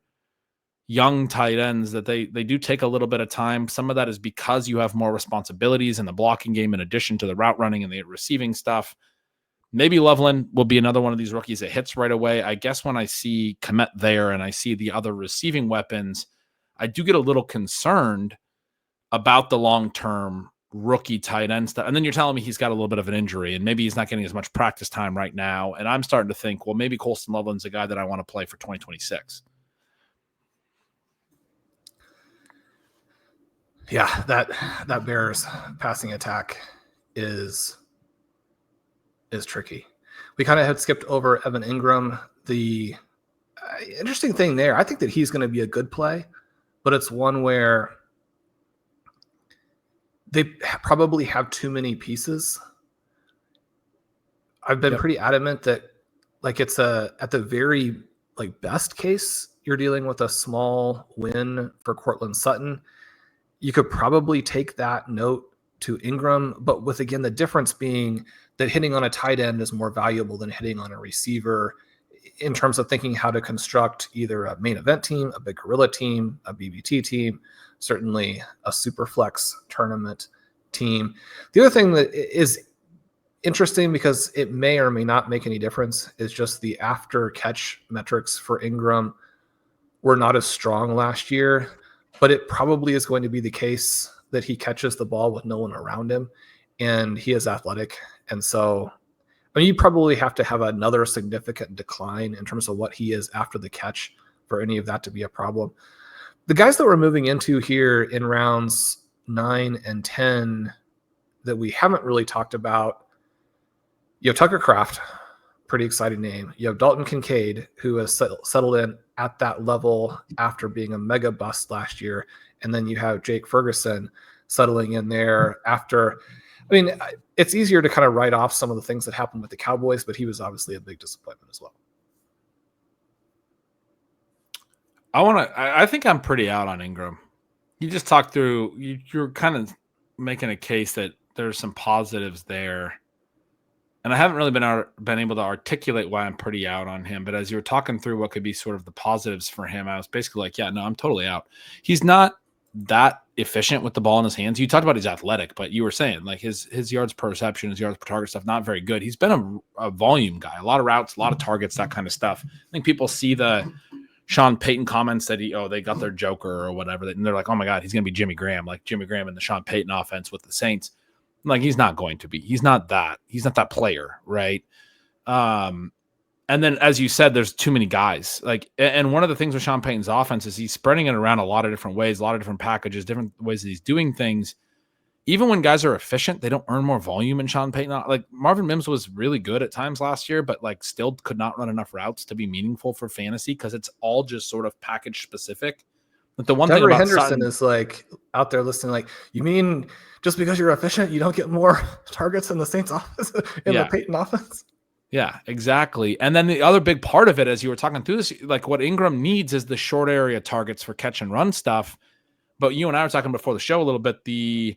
young tight ends that they do take a little bit of time. Some of that is because you have more responsibilities in the blocking game in addition to the route running and the receiving stuff. Maybe Loveland will be another one of these rookies that hits right away. I guess when I see Kmet there and I see the other receiving weapons, I do get a little concerned about the long-term rookie tight end stuff. And then you're telling me he's got a little bit of an injury and maybe he's not getting as much practice time right now. And I'm starting to think, well, maybe Colston Loveland's a guy that I want to play for 2026. Yeah, that Bears passing attack is tricky. We kind of had skipped over Evan Engram. The interesting thing there, I think that he's going to be a good play, but it's one where they probably have too many pieces. I've been pretty adamant that like it's at the very like best case, you're dealing with a small win for Cortland Sutton. You could probably take that note to Engram, but with, again, the difference being that hitting on a tight end is more valuable than hitting on a receiver in terms of thinking how to construct either a main event team, a big gorilla team, a BBT team, certainly a super flex tournament team. The other thing that is interesting because it may or may not make any difference is just the after catch metrics for Engram were not as strong last year, but it probably is going to be the case that he catches the ball with no one around him, and he is athletic. And so, I mean, you probably have to have another significant decline in terms of what he is after the catch for any of that to be a problem. The guys that we're moving into here in rounds 9 and 10 that we haven't really talked about, you have Tucker Kraft, pretty exciting name. You have Dalton Kincaid, who has settled in at that level after being a mega bust last year. And then you have Jake Ferguson settling in there after. I mean, it's easier to kind of write off some of the things that happened with the Cowboys, but he was obviously a big disappointment as well. I think I'm pretty out on Engram. You just talked through, you're kind of making a case that there's some positives there. And I haven't really been able to articulate why I'm pretty out on him. But as you were talking through what could be sort of the positives for him, I was basically like, yeah, no, I'm totally out. He's not that efficient with the ball in his hands. You talked about he's athletic, but you were saying like his yards per reception, his yards per target stuff, not very good. He's been a volume guy, a lot of routes, a lot of targets, that kind of stuff. I think people see the Sean Payton comments that they got their Joker or whatever, and they're like, oh my God, he's going to be Jimmy Graham, like Jimmy Graham in the Sean Payton offense with the Saints. Like he's not going to be. He's not that player, right? And then, as you said, there's too many guys. Like, and one of the things with Sean Payton's offense is he's spreading it around a lot of different ways, a lot of different packages, different ways that he's doing things. Even when guys are efficient, they don't earn more volume in Sean Payton. Like Marvin Mims was really good at times last year, but like still could not run enough routes to be meaningful for fantasy because it's all just sort of package specific. But the one thing about Henderson Sutton is like out there listening, like, you mean just because you're efficient, you don't get more targets in the Saints offense in the Payton offense? Yeah, exactly. And then the other big part of it, as you were talking through this, like what Engram needs is the short area targets for catch and run stuff. But you and I were talking before the show a little bit. The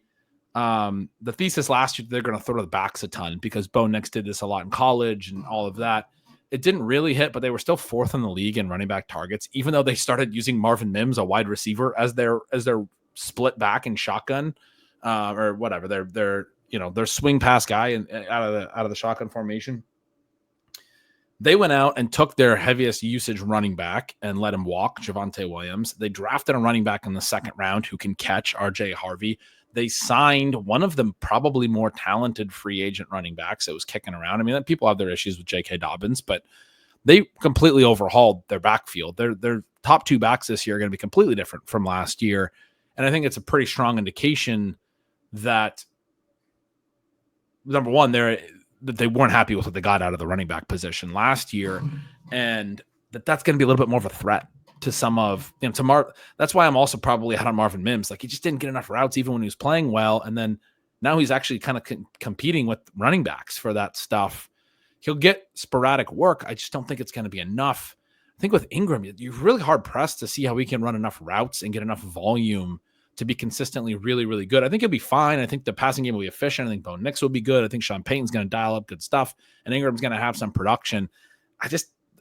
thesis last year, they're going to throw to the backs a ton because Bo Nix did this a lot in college and all of that. It didn't really hit, but they were still fourth in the league in running back targets, even though they started using Marvin Mims, a wide receiver, as their split back and shotgun, or whatever. Their swing pass guy out of the shotgun formation. They went out and took their heaviest usage running back and let him walk, Javonte Williams. They drafted a running back in the second round who can catch, RJ Harvey. They signed one of the probably more talented free agent running backs that was kicking around. I mean, people have their issues with J.K. Dobbins, but they completely overhauled their backfield. Their top two backs this year are going to be completely different from last year. And I think it's a pretty strong indication that, number one, that they weren't happy with what they got out of the running back position last year, and that's going to be a little bit more of a threat to some of that's why I'm also probably out on Marvin Mims. Like he just didn't get enough routes even when he was playing well, and then now he's actually kind of competing with running backs for that stuff. He'll get sporadic work. I just don't think it's going to be enough. I think with Engram, you're really hard pressed to see how he can run enough routes and get enough volume to be consistently really, really good. I think he'll be fine. I think the passing game will be efficient. I think Bo Nix will be good. I think Sean Payton's going to dial up good stuff, and Ingram's going to have some production.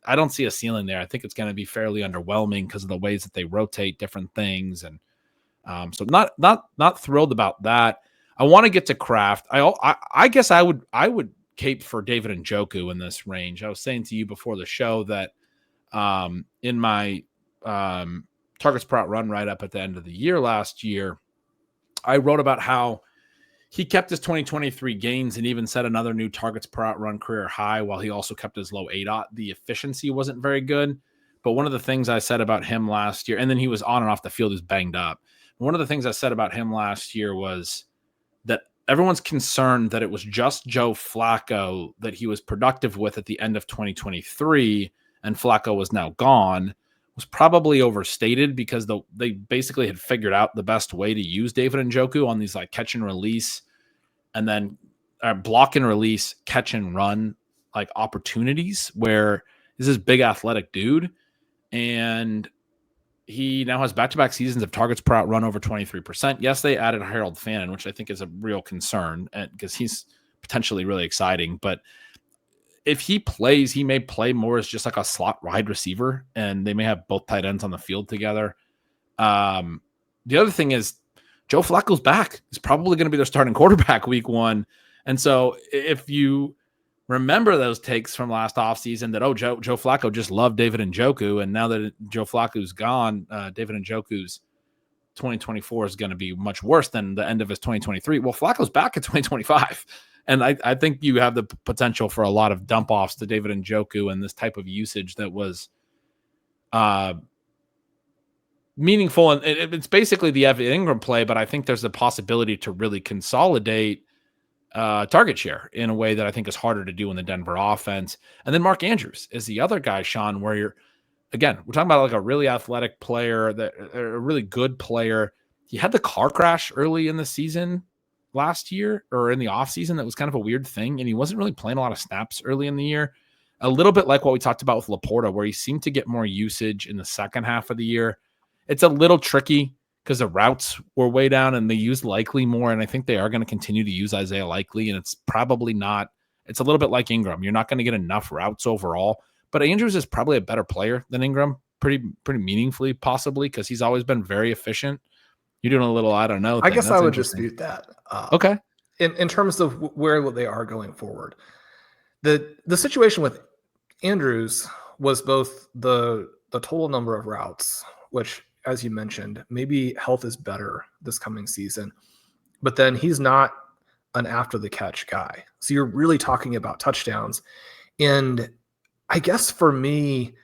I don't see a ceiling there. I think it's going to be fairly underwhelming because of the ways that they rotate different things. And so not thrilled about that. I want to get to Kraft. I guess I would cape for David Njoku in this range. I was saying to you before the show that in my targets per out run right up at the end of the year last year, I wrote about how he kept his 2023 gains and even set another new targets per out run career high while he also kept his low ADOT. The efficiency wasn't very good. But one of the things I said about him last year, and then he was on and off the field, was banged up. One of the things I said about him last year was that everyone's concerned that it was just Joe Flacco that he was productive with at the end of 2023, and Flacco was now gone, was probably overstated because they basically had figured out the best way to use David Njoku on these like catch and release and then block and release, catch and run like opportunities where this is big athletic dude. And he now has back-to-back seasons of targets per out run over 23%. Yes, they added Harold Fannin, which I think is a real concern because he's potentially really exciting. But if he plays, he may play more as just like a slot wide receiver, and they may have both tight ends on the field together. The other thing is Joe Flacco's back. He's probably going to be their starting quarterback week 1. And so if you remember those takes from last offseason that, Joe Flacco just loved David Njoku, and now that Joe Flacco's gone, David Njoku's 2024 is going to be much worse than the end of his 2023. Well, Flacco's back in 2025. And I think you have the potential for a lot of dump offs to David Njoku and this type of usage that was meaningful. And it's basically the Evan Engram play, but I think there's a possibility to really consolidate target share in a way that I think is harder to do in the Denver offense. And then Mark Andrews is the other guy, Sean, where we're talking about like a really athletic player, a really good player. He had the car crash early in the season last year or in the offseason. That was kind of a weird thing. And he wasn't really playing a lot of snaps early in the year. A little bit like what we talked about with LaPorta, where he seemed to get more usage in the second half of the year. It's a little tricky because the routes were way down and they used Likely more. And I think they are going to continue to use Isaiah Likely. And it's probably not, it's a little bit like Engram. You're not going to get enough routes overall, but Andrews is probably a better player than Engram, pretty meaningfully, possibly, because he's always been very efficient. You're doing a little, I don't know. I guess I would dispute that. Okay. In terms of where they are going forward, the situation with Andrews was both the total number of routes, which, as you mentioned, maybe health is better this coming season, but then he's not an after the catch guy. So you're really talking about touchdowns. And I guess for me,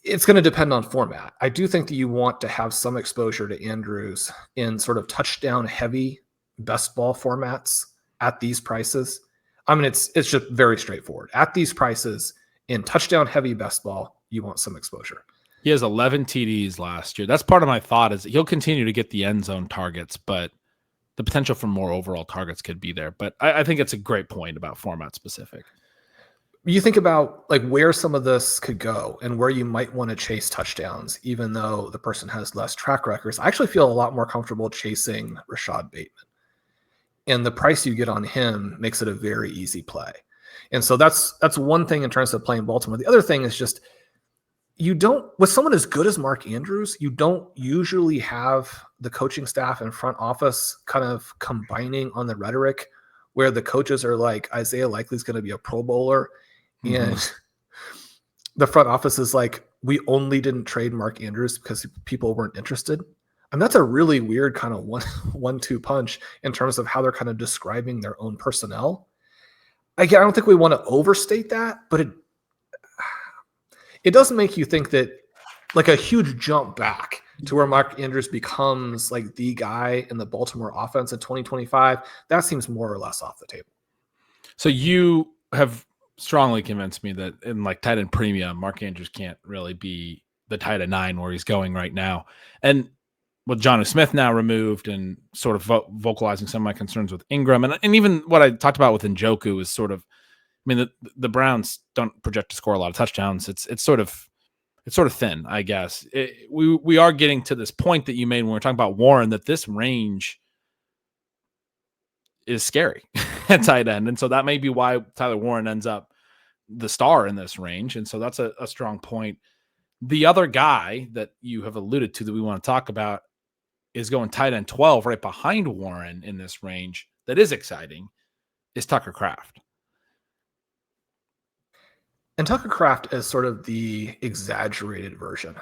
it's going to depend on format. I do think that you want to have some exposure to Andrews in sort of touchdown heavy best ball formats at these prices. I mean, it's just very straightforward. At these prices in touchdown heavy best ball, you want some exposure. He has 11 TDs last year. That's part of my thought is he'll continue to get the end zone targets, but the potential for more overall targets could be there. But I think it's a great point about format specific. You think about like where some of this could go and where you might want to chase touchdowns, even though the person has less track records. I actually feel a lot more comfortable chasing Rashad Bateman. And the price you get on him makes it a very easy play. And so that's one thing in terms of playing Baltimore. The other thing is just with someone as good as Mark Andrews, you don't usually have the coaching staff and front office kind of combining on the rhetoric where the coaches are like, Isaiah Likely is going to be a Pro Bowler. And the front office is like, we only didn't trade Mark Andrews because people weren't interested. And that's a really weird kind of one-two punch in terms of how they're kind of describing their own personnel. I don't think we want to overstate that, but it doesn't make you think that like a huge jump back to where Mark Andrews becomes like the guy in the Baltimore offense in 2025. That seems more or less off the table. So you have strongly convinced me that in like tight end premium, Mark Andrews can't really be the tight end 9 where he's going right now. And with Jonnu Smith now removed and sort of vocalizing some of my concerns with Engram and even what I talked about with Njoku is sort of, I mean, the Browns don't project to score a lot of touchdowns. It's sort of thin, I guess. We are getting to this point that you made when we're talking about Warren, that this range is scary at tight end. And so that may be why Tyler Warren ends up the star in this range. And so that's a strong point. The other guy that you have alluded to that we want to talk about is going tight end 12 right behind Warren in this range. That is exciting, is Tucker Kraft. And Tucker Kraft is sort of the exaggerated version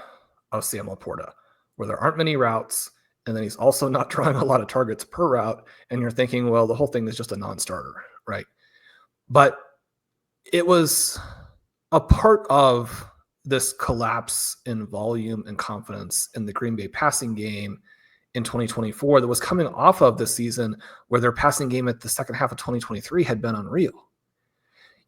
of Sam LaPorta, where there aren't many routes, and then he's also not drawing a lot of targets per route, and you're thinking, well, the whole thing is just a non-starter, right? But it was a part of this collapse in volume and confidence in the Green Bay passing game in 2024 that was coming off of the season where their passing game at the second half of 2023 had been unreal.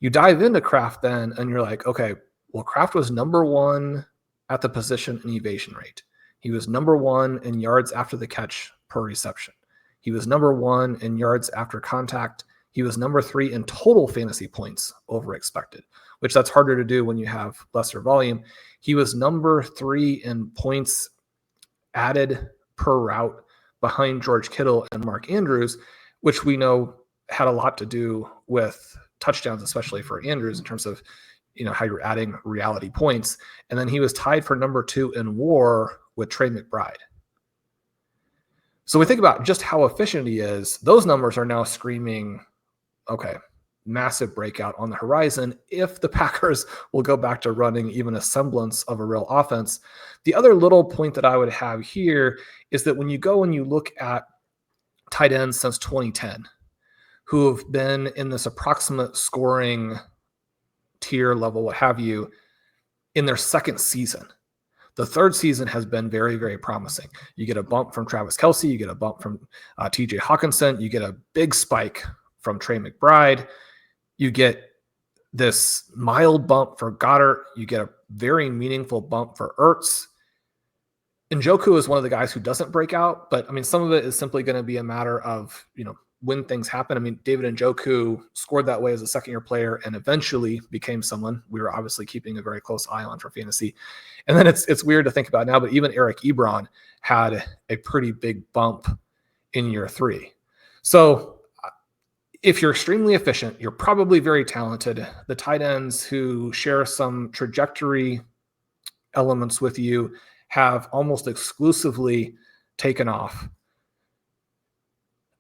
You dive into Kraft then, and you're like, okay, well, Kraft was number one at the position in evasion rate. He was number one in yards after the catch per reception. He was number one in yards after contact. He was number three in total fantasy points over expected, which that's harder to do when you have lesser volume. He was number three in points added per route behind George Kittle and Mark Andrews, which we know had a lot to do with touchdowns, especially for Andrews in terms of, how you're adding reality points. And then he was tied for number two in WAR with Trey McBride. So we think about just how efficient he is. Those numbers are now screaming, okay, massive breakout on the horizon if the Packers will go back to running even a semblance of a real offense. The other little point that I would have here is that when you go and you look at tight ends since 2010, who have been in this approximate scoring tier level, what have you, in their second season. The third season has been very, very promising. You get a bump from Travis Kelce. You get a bump from TJ Hockenson. You get a big spike from Trey McBride. You get this mild bump for Goddard. You get a very meaningful bump for Ertz. Njoku is one of the guys who doesn't break out, but some of it is simply going to be a matter of, when things happen. David Njoku scored that way as a second-year player and eventually became someone we were obviously keeping a very close eye on for fantasy. And then it's weird to think about now, but even Eric Ebron had a pretty big bump in year three. So if you're extremely efficient, you're probably very talented. The tight ends who share some trajectory elements with you have almost exclusively taken off.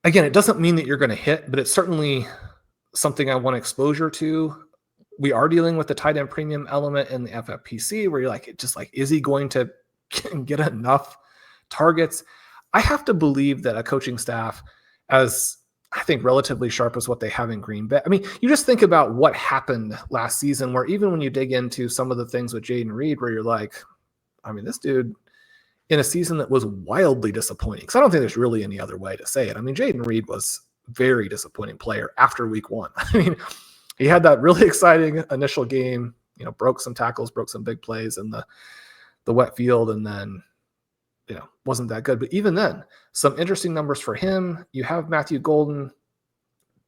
Again, it doesn't mean that you're going to hit, but it's certainly something I want exposure to. We are dealing with the tight end premium element in the FFPC where you're like, is he going to get enough targets? I have to believe that a coaching staff, as I think relatively sharp as what they have in Green Bay. You just think about what happened last season where even when you dig into some of the things with Jaden Reed, where you're like, this dude in a season that was wildly disappointing, because I don't think there's really any other way to say it. Jaden Reed was a very disappointing player after week one. He had that really exciting initial game, broke some tackles, broke some big plays in the wet field, and then, wasn't that good. But even then, some interesting numbers for him. You have Matthew Golden.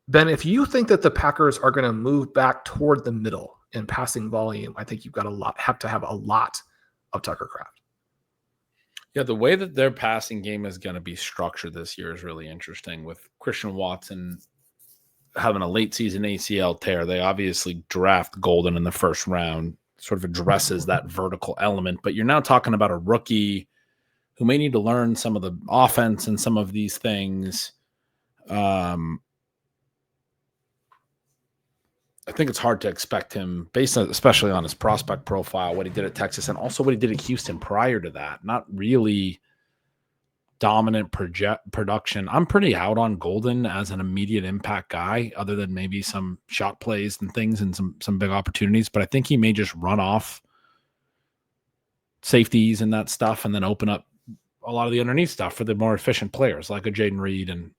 Ben, if you think that the Packers are going to move back toward the middle in passing volume, I think you've got have to have a lot of Tucker Kraft. Yeah, the way that their passing game is going to be structured this year is really interesting. With Christian Watson having a late season ACL tear, they obviously draft Golden in the first round, sort of addresses that vertical element. But you're now talking about a rookie who may need to learn some of the offense and some of these things. I think it's hard to expect him, based on, especially on his prospect profile, what he did at Texas and also what he did at Houston prior to that. Not really dominant production. I'm pretty out on Golden as an immediate impact guy, other than maybe some shot plays and things and some big opportunities. But I think he may just run off safeties and that stuff and then open up a lot of the underneath stuff for the more efficient players like a Jaden Reed. And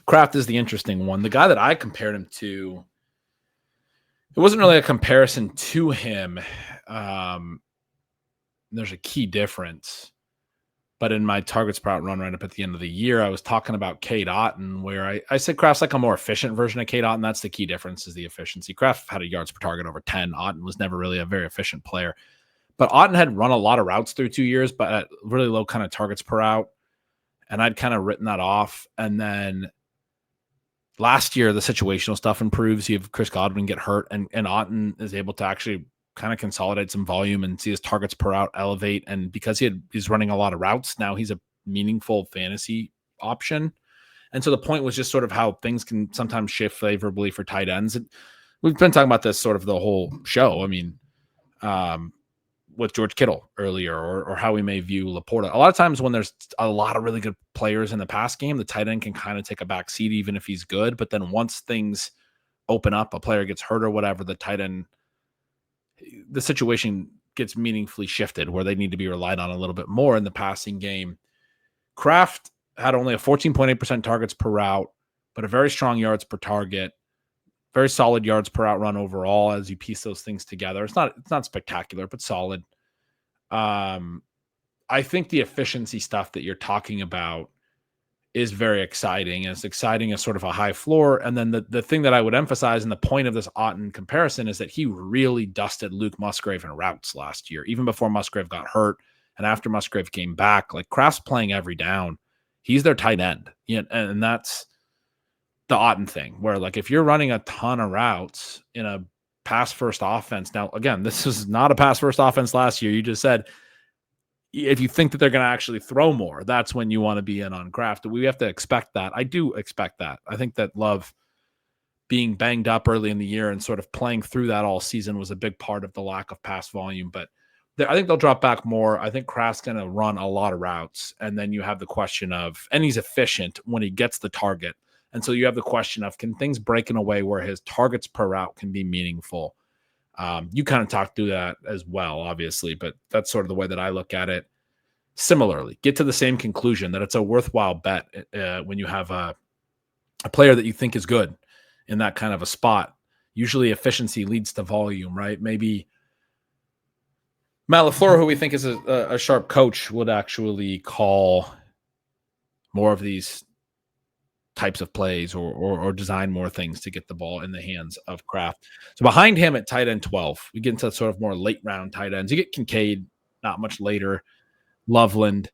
Kraft is the interesting one. The guy that I compared him to, it wasn't really a comparison to him. There's a key difference. But in my target sprout run right up at the end of the year, I was talking about Cade Otton, where I said Kraft's like a more efficient version of Cade Otton. That's the key difference, is the efficiency. Kraft had a yards per target over 10. Otton was never really a very efficient player. But Otton had run a lot of routes through 2 years, but at really low kind of targets per route. And I'd kind of written that off. And then last year, the situational stuff improves. You have Chris Godwin get hurt, and Otton is able to actually kind of consolidate some volume and see his targets per out elevate. And because he's running a lot of routes, now he's a meaningful fantasy option. And so the point was just sort of how things can sometimes shift favorably for tight ends. And we've been talking about this sort of the whole show. I mean, with George Kittle earlier, or how we may view LaPorta. A lot of times when there's a lot of really good players in the pass game, the tight end can kind of take a back seat, even if he's good. But then once things open up, a player gets hurt or whatever, the tight end, the situation gets meaningfully shifted where they need to be relied on a little bit more in the passing game. Kraft had only a 14.8% targets per route, but a very strong yards per target, very solid yards per out run overall as you piece those things together. It's not spectacular, but solid. I think the efficiency stuff that you're talking about is very exciting. It's exciting as sort of a high floor. And then the thing that I would emphasize, and the point of this Otton comparison, is that he really dusted Luke Musgrave in routes last year, even before Musgrave got hurt. And after Musgrave came back, like Kraft's playing every down. He's their tight end. And that's the Otton thing, where like if you're running a ton of routes in a pass first offense, now again, this is not a pass first offense last year. You just said, if you think that they're going to actually throw more, that's when you want to be in on Kraft. We have to expect that. I do expect that. I think that Love being banged up early in the year and sort of playing through that all season was a big part of the lack of pass volume. But I think they'll drop back more. I think Kraft's going to run a lot of routes. And then you have the question of, and he's efficient when he gets the target. And so you have the question of, can things break in a way where his targets per route can be meaningful? You kind of talked through that as well, obviously, but that's sort of the way that I look at it. Similarly, get to the same conclusion that it's a worthwhile bet when you have a player that you think is good in that kind of a spot. Usually efficiency leads to volume, right? Maybe Matt LaFleur, who we think is a sharp coach, would actually call more of these types of plays or design more things to get the ball in the hands of Kraft. So behind him at tight end 12, we get into sort of more late round tight ends. You get Kincaid not much later, Loveland,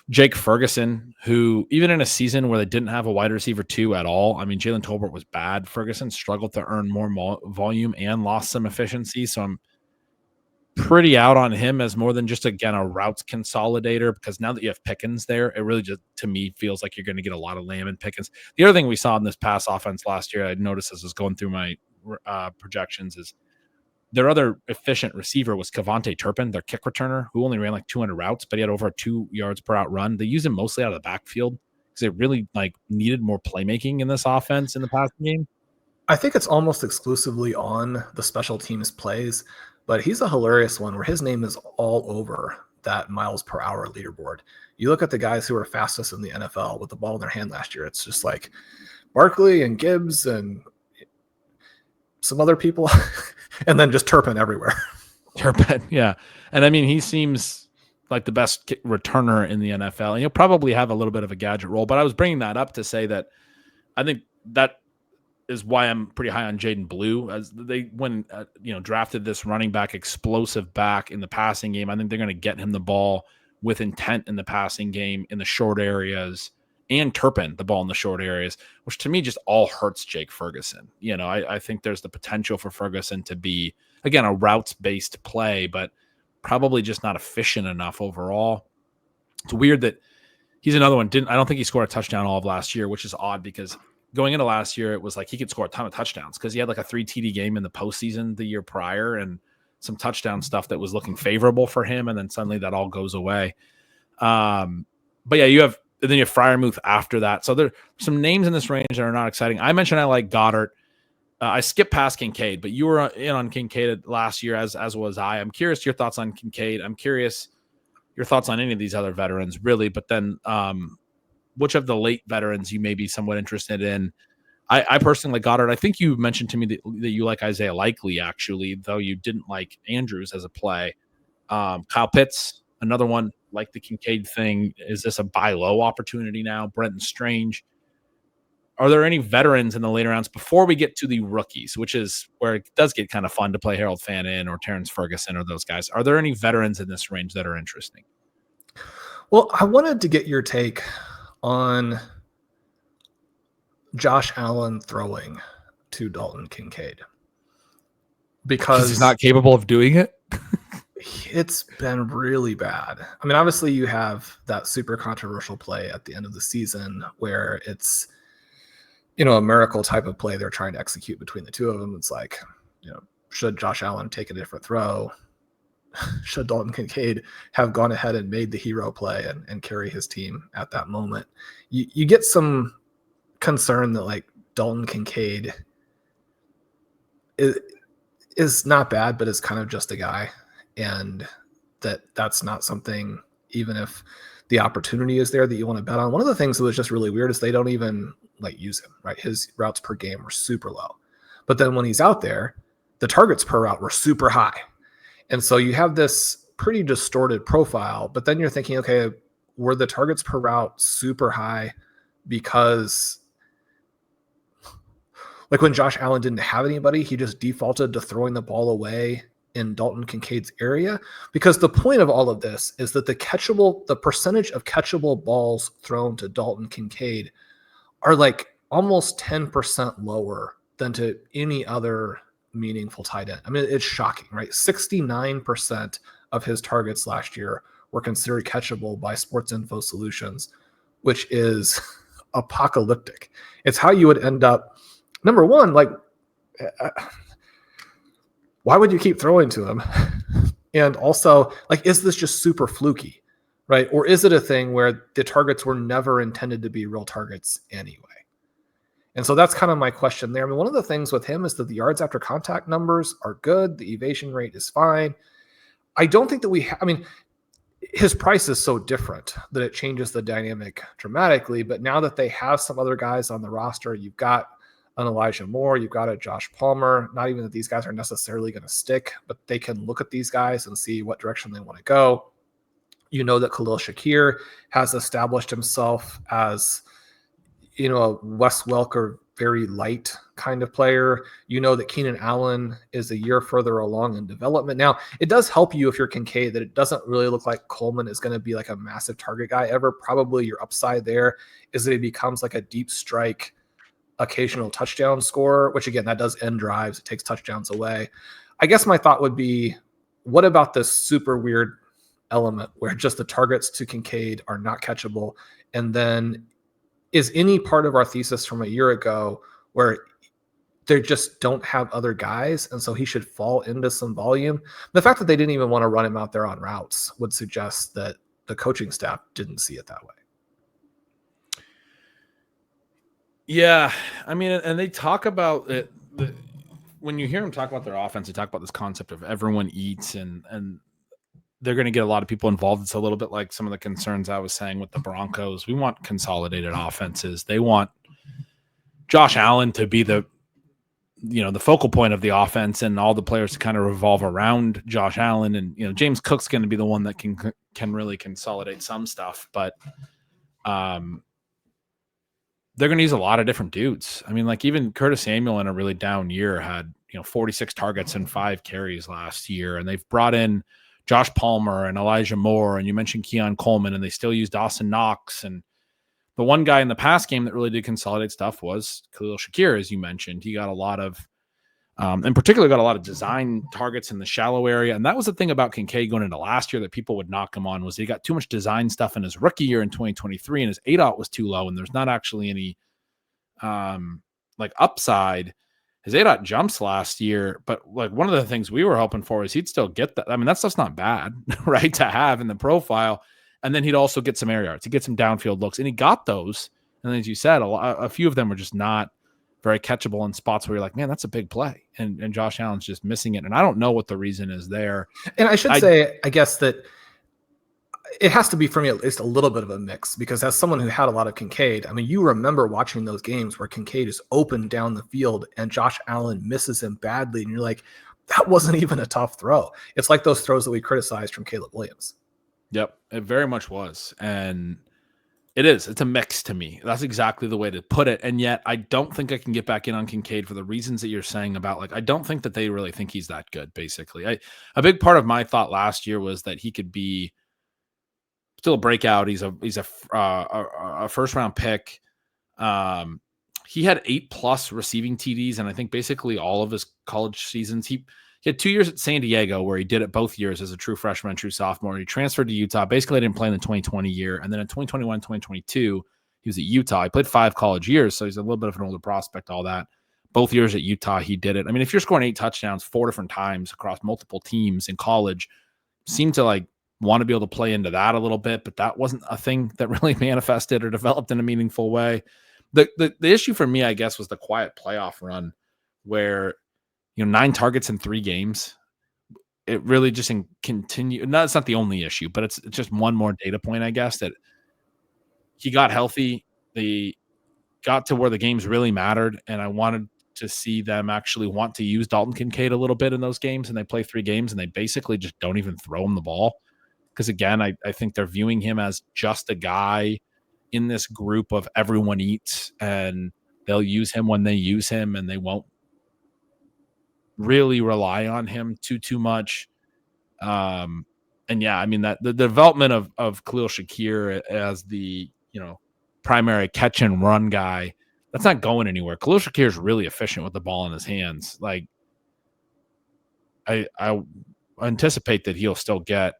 Jake Ferguson, who even in a season where they didn't have a wide receiver 2 at all, I mean, Jalen Tolbert was bad. Ferguson struggled to earn more volume and lost some efficiency. So I'm pretty out on him as more than just, again, a routes consolidator, because now that you have Pickens there, it really just, to me, feels like you're going to get a lot of Lamb and Pickens. The other thing we saw in this pass offense last year, I noticed as I was going through my projections, is their other efficient receiver was Kevontae Turpin, their kick returner, who only ran like 200 routes, but he had over 2 yards per out run. They used him mostly out of the backfield because they really like needed more playmaking in this offense in the passing game. I think it's almost exclusively on the special teams plays, but he's a hilarious one where his name is all over that miles per hour leaderboard. You look at the guys who were fastest in the NFL with the ball in their hand last year. It's just like Barkley and Gibbs and some other people, and then just Turpin everywhere. Turpin, yeah. And I mean, he seems like the best returner in the NFL, and he'll probably have a little bit of a gadget role. But I was bringing that up to say that I think that is why I'm pretty high on Jaden Blue, as they drafted this running back, explosive back in the passing game. I think they're going to get him the ball with intent in the passing game in the short areas, and Turpin the ball in the short areas, which to me just all hurts Jake Ferguson. I think there's the potential for Ferguson to be, again, a routes-based play, but probably just not efficient enough overall. It's weird that he's another one. I don't think he scored a touchdown all of last year, which is odd because going into last year, it was like he could score a ton of touchdowns because he had like a 3 TD game in the postseason the year prior and some touchdown stuff that was looking favorable for him. And then suddenly that all goes away. But yeah, you have Freiermuth after that. So there are some names in this range that are not exciting. I mentioned I like Goddard. I skipped past Kincaid, but you were in on Kincaid last year, as was I. I'm curious your thoughts on Kincaid. I'm curious your thoughts on any of these other veterans, really. But then which of the late veterans you may be somewhat interested in? I personally like Goddard. I think you mentioned to me that you like Isaiah Likely, actually, though you didn't like Andrews as a play. Kyle Pitts, another one, like the Kincaid thing. Is this a buy low opportunity now? Brenton Strange. Are there any veterans in the later rounds before we get to the rookies, which is where it does get kind of fun to play Harold Fannin or Terrence Ferguson or those guys? Are there any veterans in this range that are interesting? Well, I wanted to get your take on Josh Allen throwing to Dalton Kincaid Because he's because not capable of doing it. it's been really bad. I mean, obviously you have that super controversial play at the end of the season where it's, a miracle type of play they're trying to execute between the two of them. It's like, should Josh Allen take a different throw? Should Dalton Kincaid have gone ahead and made the hero play and carry his team at that moment? You get some concern that like Dalton Kincaid is not bad, but is kind of just a guy, and that's not something, even if the opportunity is there, that you want to bet on. One of the things that was just really weird is they don't even like use him, right? His routes per game were super low, but then when he's out there, the targets per route were super high. And so you have this pretty distorted profile, but then you're thinking, okay, were the targets per route super high because like when Josh Allen didn't have anybody, he just defaulted to throwing the ball away in Dalton Kincaid's area? Because the point of all of this is that the percentage of catchable balls thrown to Dalton Kincaid are like almost 10% lower than to any other meaningful tight end. I mean, it's shocking, right? 69% of his targets last year were considered catchable by Sports Info Solutions, which is apocalyptic. It's how you would end up. Number one, like, why would you keep throwing to him? And also, like, is this just super fluky, right? Or is it a thing where the targets were never intended to be real targets anyway? And so that's kind of my question there. I mean, one of the things with him is that the yards after contact numbers are good. The evasion rate is fine. I don't think that I mean, his price is so different that it changes the dynamic dramatically. But now that they have some other guys on the roster, you've got an Elijah Moore, you've got a Josh Palmer. Not even that these guys are necessarily going to stick, but they can look at these guys and see what direction they want to go. You know that Khalil Shakir has established himself as, a Wes Welker very light kind of player. You know that Keenan Allen is a year further along in development. Now, it does help you if you're Kincaid that it doesn't really look like Coleman is going to be like a massive target guy ever. Probably your upside there is that he becomes like a deep strike, occasional touchdown scorer, which again, that does end drives. It takes touchdowns away. I guess my thought would be, what about this super weird element where just the targets to Kincaid are not catchable? And then is any part of our thesis from a year ago where they just don't have other guys, and so he should fall into some volume? The fact that they didn't even want to run him out there on routes would suggest that the coaching staff didn't see it that way. Yeah, I mean, and they talk about it. When you hear them talk about their offense, they talk about this concept of everyone eats, and they're going to get a lot of people involved. It's a little bit like some of the concerns I was saying with the Broncos. We want consolidated offenses. They want Josh Allen to be the focal point of the offense, and all the players to kind of revolve around Josh Allen. And, James Cook's going to be the one that can really consolidate some stuff, but they're going to use a lot of different dudes. I mean, like even Curtis Samuel in a really down year had, 46 targets and 5 carries last year. And they've brought in Josh Palmer and Elijah Moore, and you mentioned Keon Coleman, and they still use Dawson Knox. And the one guy in the pass game that really did consolidate stuff was Khalil Shakir, as you mentioned. He got a lot of, in particular, got a lot of design targets in the shallow area. And that was the thing about Kincaid going into last year that people would knock him on, was he got too much design stuff in his rookie year in 2023, and his ADOT was too low, and there's not actually any upside. His ADOT jumps last year, but like one of the things we were hoping for is he'd still get that. I mean, that stuff's not bad, right, to have in the profile. And then he'd also get some air yards. He'd get some downfield looks, and he got those. And as you said, a few of them were just not very catchable in spots where you're like, man, that's a big play. And Josh Allen's just missing it. And I don't know what the reason is there. And I should say, I guess that it has to be for me at least a little bit of a mix, because as someone who had a lot of Kincaid, I mean, you remember watching those games where Kincaid is open down the field and Josh Allen misses him badly. And you're like, that wasn't even a tough throw. It's like those throws that we criticized from Caleb Williams. Yep, it very much was. And it's a mix to me. That's exactly the way to put it. And yet I don't think I can get back in on Kincaid for the reasons that you're saying about, like, I don't think that they really think he's that good, basically. A big part of my thought last year was that he could be still a breakout. He's a first round pick. he had 8+ receiving TDs, and I think basically all of his college seasons. He had 2 years at San Diego where he did it both years as a true freshman, true sophomore. He transferred to Utah. Basically, didn't play in the 2020 year. And then in 2021, 2022, he was at Utah. He played 5 college years, so he's a little bit of an older prospect, all that. Both years at Utah, he did it. I mean, if you're scoring 8 touchdowns 4 different times across multiple teams in college, seemed to like want to be able to play into that a little bit, but that wasn't a thing that really manifested or developed in a meaningful way. The issue for me, I guess, was the quiet playoff run where, 9 targets in 3 games. It really just continue. No, it's not the only issue, but it's just one more data point, I guess, that he got healthy. They got to where the games really mattered, and I wanted to see them actually want to use Dalton Kincaid a little bit in those games, and they play 3 games, and they basically just don't even throw him the ball. Because, again, I think they're viewing him as just a guy in this group of everyone eats, and they'll use him when they use him, and they won't really rely on him too much. And yeah, I mean, that the development of Khalil Shakir as the primary catch and run guy, that's not going anywhere. Khalil Shakir is really efficient with the ball in his hands. Like, I anticipate that he'll still get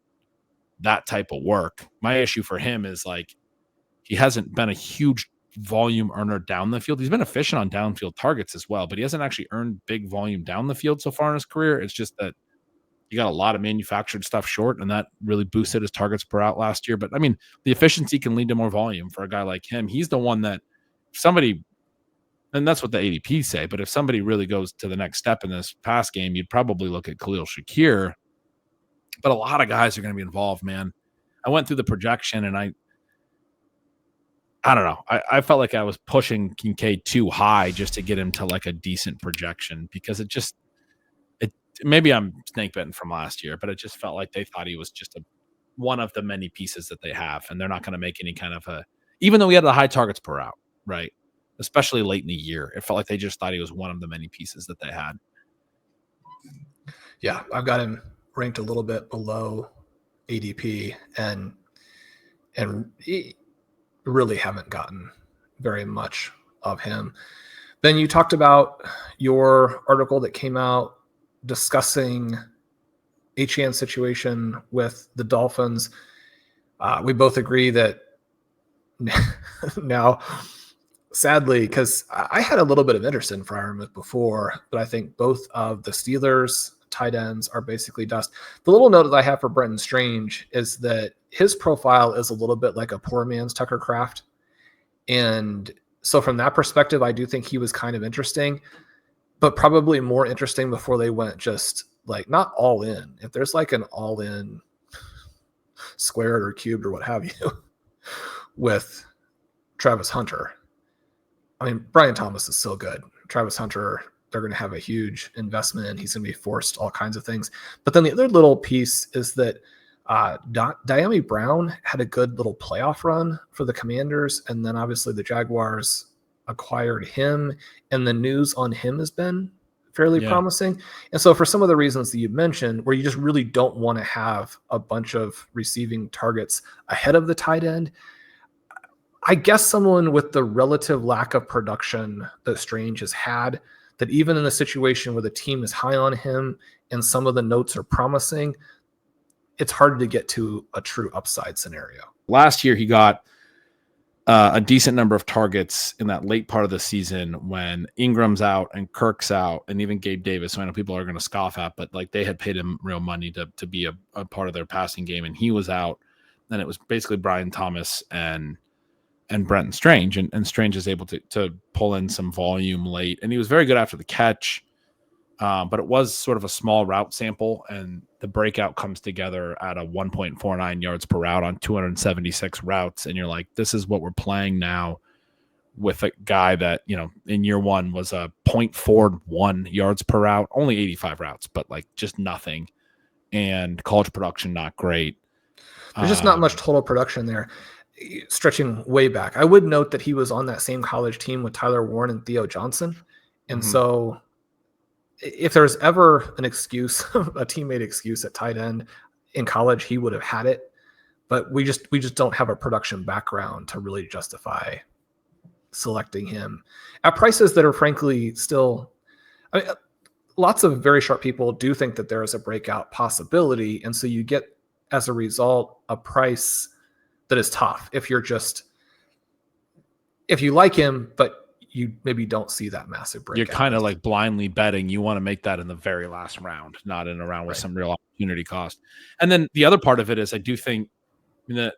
that type of work. My issue for him is like he hasn't been a huge volume earner down the field. He's been efficient on downfield targets as well, but he hasn't actually earned big volume down the field so far in his career. It's just that he got a lot of manufactured stuff short, and that really boosted his targets per out last year. But I mean, the efficiency can lead to more volume for a guy like him. He's the one that somebody, and that's what the ADP say, but if somebody really goes to the next step in this pass game, you'd probably look at Khalil Shakir. But a lot of guys are going to be involved, man. I went through the projection, and I don't know. I felt like I was pushing Kincaid too high just to get him to like a decent projection, because it maybe I'm snake bitten from last year, but it just felt like they thought he was just one of the many pieces that they have, and they're not going to make any kind of even though he had the high targets per out, right? Especially late in the year, it felt like they just thought he was one of the many pieces that they had. Yeah, I've got him ranked a little bit below ADP, and really haven't gotten very much of him. Then you talked about your article that came out discussing Etienne's situation with the Dolphins. We both agree that now, sadly, because I had a little bit of interest in Freiermuth before, but I think both of the Steelers tight ends are basically dust. The little note that I have for Brenton Strange is that his profile is a little bit like a poor man's Tucker Kraft. And so from that perspective, I do think he was kind of interesting, but probably more interesting before they went just like not all in. If there's like an all in squared or cubed or what have you with Travis Hunter. I mean, Brian Thomas is so good. Travis Hunter, they're going to have a huge investment in. He's going to be forced all kinds of things. But then the other little piece is that Diami Brown had a good little playoff run for the Commanders, and then obviously the Jaguars acquired him, and the news on him has been fairly promising. And so for some of the reasons that you mentioned, where you just really don't want to have a bunch of receiving targets ahead of the tight end, I guess someone with the relative lack of production that Strange has had, that even in a situation where the team is high on him and some of the notes are promising, it's hard to get to a true upside scenario. Last year, he got a decent number of targets in that late part of the season when Ingram's out and Kirk's out, and even Gabe Davis, who I know people are going to scoff at, but like they had paid him real money to be a part of their passing game, and he was out. Then it was basically Brian Thomas and Brenton Strange, and Strange is able to pull in some volume late, and he was very good after the catch. But it was sort of a small route sample, and the breakout comes together at a 1.49 yards per route on 276 routes. And you're like, this is what we're playing now with a guy that, in year one was a 0.41 yards per route, only 85 routes, but like just nothing. And college production, not great. There's just not much total production there. Stretching way back, I would note that he was on that same college team with Tyler Warren and Theo Johnson. And so if there's ever an excuse, a teammate excuse at tight end in college, he would have had it. But we just don't have a production background to really justify selecting him at prices that are frankly still. I mean, lots of very sharp people do think that there is a breakout possibility, and so you get, as a result, a price that is tough if you like him, but you maybe don't see that massive breakout. You're kind of like blindly betting. You want to make that in the very last round, not in a round with some real opportunity cost. And then the other part of it is I do think that,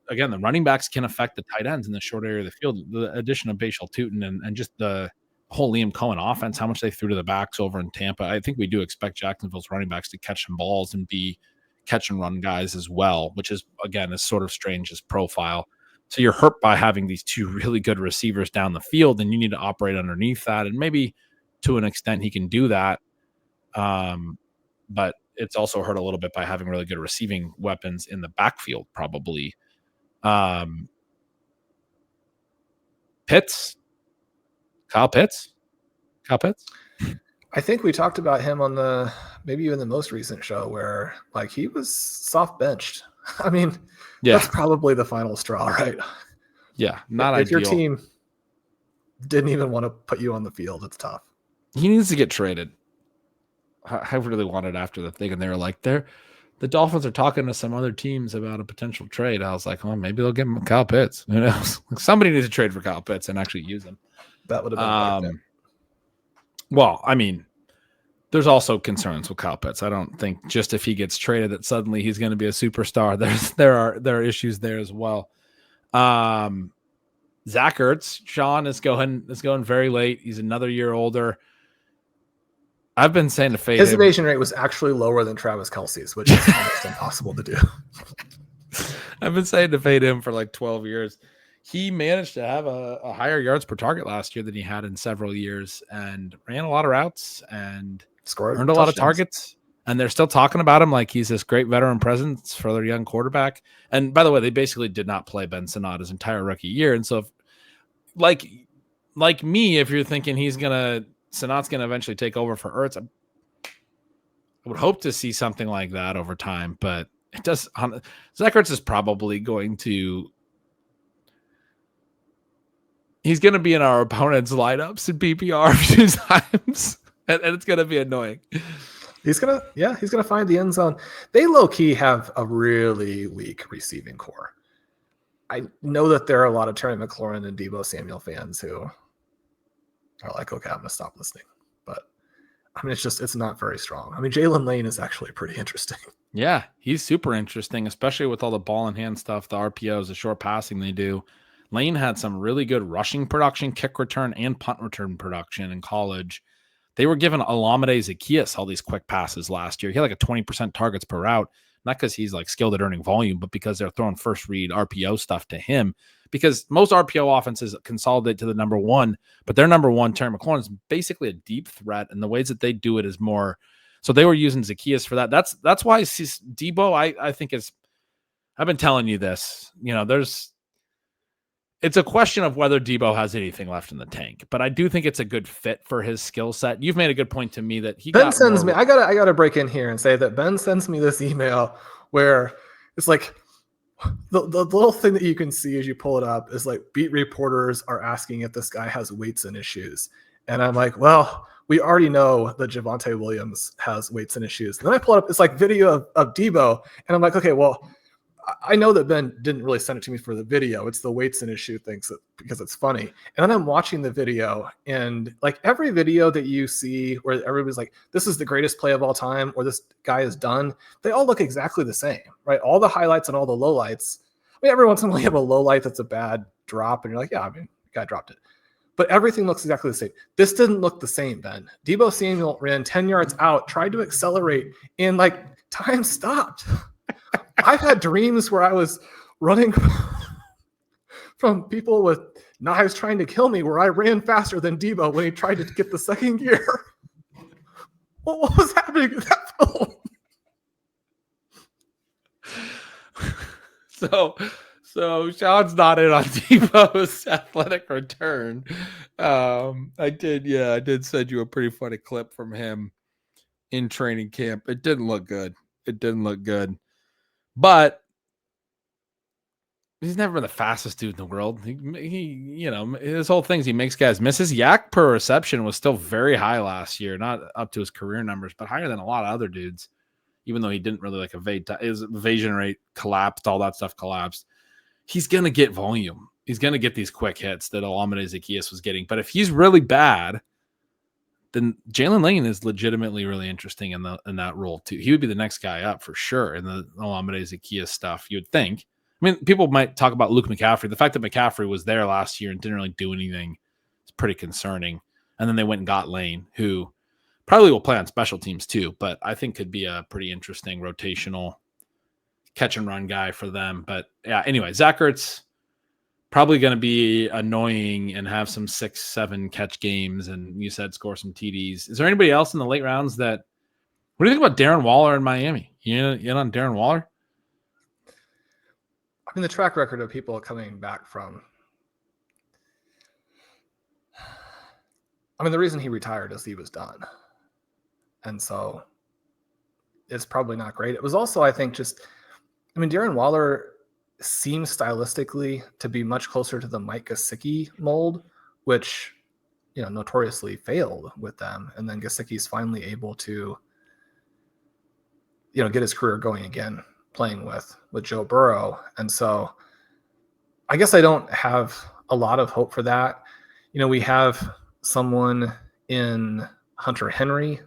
again, the running backs can affect the tight ends in the short area of the field. The addition of Bashal Tutin and just the whole Liam Cohen offense, how much they threw to the backs over in Tampa. I think we do expect Jacksonville's running backs to catch some balls and be catch and run guys as well, which is, again, is sort of strange as profile. So you're hurt by having these two really good receivers down the field, and you need to operate underneath that. And maybe to an extent he can do that. But it's also hurt a little bit by having really good receiving weapons in the backfield, probably. Kyle Pitts. I think we talked about him on maybe even the most recent show where like he was soft benched. I mean, that's probably the final straw, right? Yeah, not if ideal. Your team didn't even want to put you on the field, it's tough. He needs to get traded. I really wanted after the thing, and they were like, the Dolphins are talking to some other teams about a potential trade. I was like, well, maybe they'll give him Kyle Pitts. Who knows? Somebody needs to trade for Kyle Pitts and actually use him. That would have been well, I mean, there's also concerns with Kyle Pitts. I don't think just if he gets traded that suddenly he's going to be a superstar. There are issues there as well. Zach Ertz, Sean is going very late. He's another year older. I've been saying to fade his evasion rate was actually lower than Travis Kelce's, which is almost impossible to do. I've been saying to fade him for like 12 years. He managed to have a higher yards per target last year than he had in several years, and ran a lot of routes and earned a lot of targets. And they're still talking about him like he's this great veteran presence for their young quarterback. And by the way, they basically did not play Ben Sinnott his entire rookie year. And so, if, like me, if you're thinking Sinnott's gonna eventually take over for Ertz, I would hope to see something like that over time. But it does. Zach Ertz is probably going to. He's going to be in our opponent's lineups in PPR a few times, and it's going to be annoying. He's going to find the end zone. They low-key have a really weak receiving core. I know that there are a lot of Terry McLaurin and Deebo Samuel fans who are like, okay, I'm going to stop listening. But, I mean, it's not very strong. I mean, Jalen Lane is actually pretty interesting. Yeah, he's super interesting, especially with all the ball in hand stuff, the RPOs, the short passing they do. Lane had some really good rushing production, kick return, and punt return production in college. They were giving Olamide Zaccheaus all these quick passes last year. He had like a 20% targets per route, not because he's like skilled at earning volume, but because they're throwing first read RPO stuff to him. Because most RPO offenses consolidate to the number one, but their number one, Terry McLaurin, is basically a deep threat, and the ways that they do it is more. So they were using Zaccheaus for that. That's why Deebo, I think is. I've been telling you this. It's a question of whether Deebo has anything left in the tank, but I do think it's a good fit for his skill set. You've made a good point to me that Ben sends me. I gotta break in here and say that Ben sends me this email where it's like the little thing that you can see as you pull it up is like beat reporters are asking if this guy has weights and issues, and I'm like, well, we already know that Javonte Williams has weights and issues. And then I pull it up. It's like video of Deebo, and I'm like, okay, well. I know that Ben didn't really send it to me for the video. It's the weights and issue things because it's funny. And then I'm watching the video, and like every video that you see where everybody's like, this is the greatest play of all time, or this guy is done, they all look exactly the same, right? All the highlights and all the lowlights. I mean, every once in a while you have a low light that's a bad drop, and you're like, yeah, I mean, the guy dropped it. But everything looks exactly the same. This didn't look the same, Ben. Deebo Samuel ran 10 yards out, tried to accelerate, and like time stopped. I've had dreams where I was running from people with knives trying to kill me, where I ran faster than Deebo when he tried to get the second gear. What was happening in that film? So Sean's not in on Deebo's athletic return. I did send you a pretty funny clip from him in training camp. It didn't look good. But He's never been the fastest dude in the world. He his whole thing is he makes guys miss. His yak per reception was still very high last year, not up to his career numbers, but higher than a lot of other dudes. Even though he didn't really evade, his evasion rate collapsed, all that stuff collapsed. He's gonna get volume. He's gonna get these quick hits that Olamide Zaccheaus was getting. But if he's really bad, then Jalen Lane is legitimately really interesting in that role too. He would be the next guy up for sure in the Olamide Zaccheaus stuff. You would think. I mean, people might talk about Luke McCaffrey. The fact that McCaffrey was there last year and didn't really do anything is pretty concerning. And then they went and got Lane, who probably will play on special teams too, but I think could be a pretty interesting rotational catch and run guy for them. But yeah, anyway, Zach Ertz probably going to be annoying and have some 6-7 catch games. And you said score some TDs. Is there anybody else in the late rounds what do you think about Darren Waller in Miami? You in on Darren Waller? I mean, the track record of people coming back from, I mean, the reason he retired is he was done. And so it's probably not great. It was also, I think, Darren Waller seems stylistically to be much closer to the Mike Gesicki mold, which, notoriously failed with them. And then Gesicki's finally able to, get his career going again, playing with Joe Burrow. And so I guess I don't have a lot of hope for that. We have someone in Hunter Henry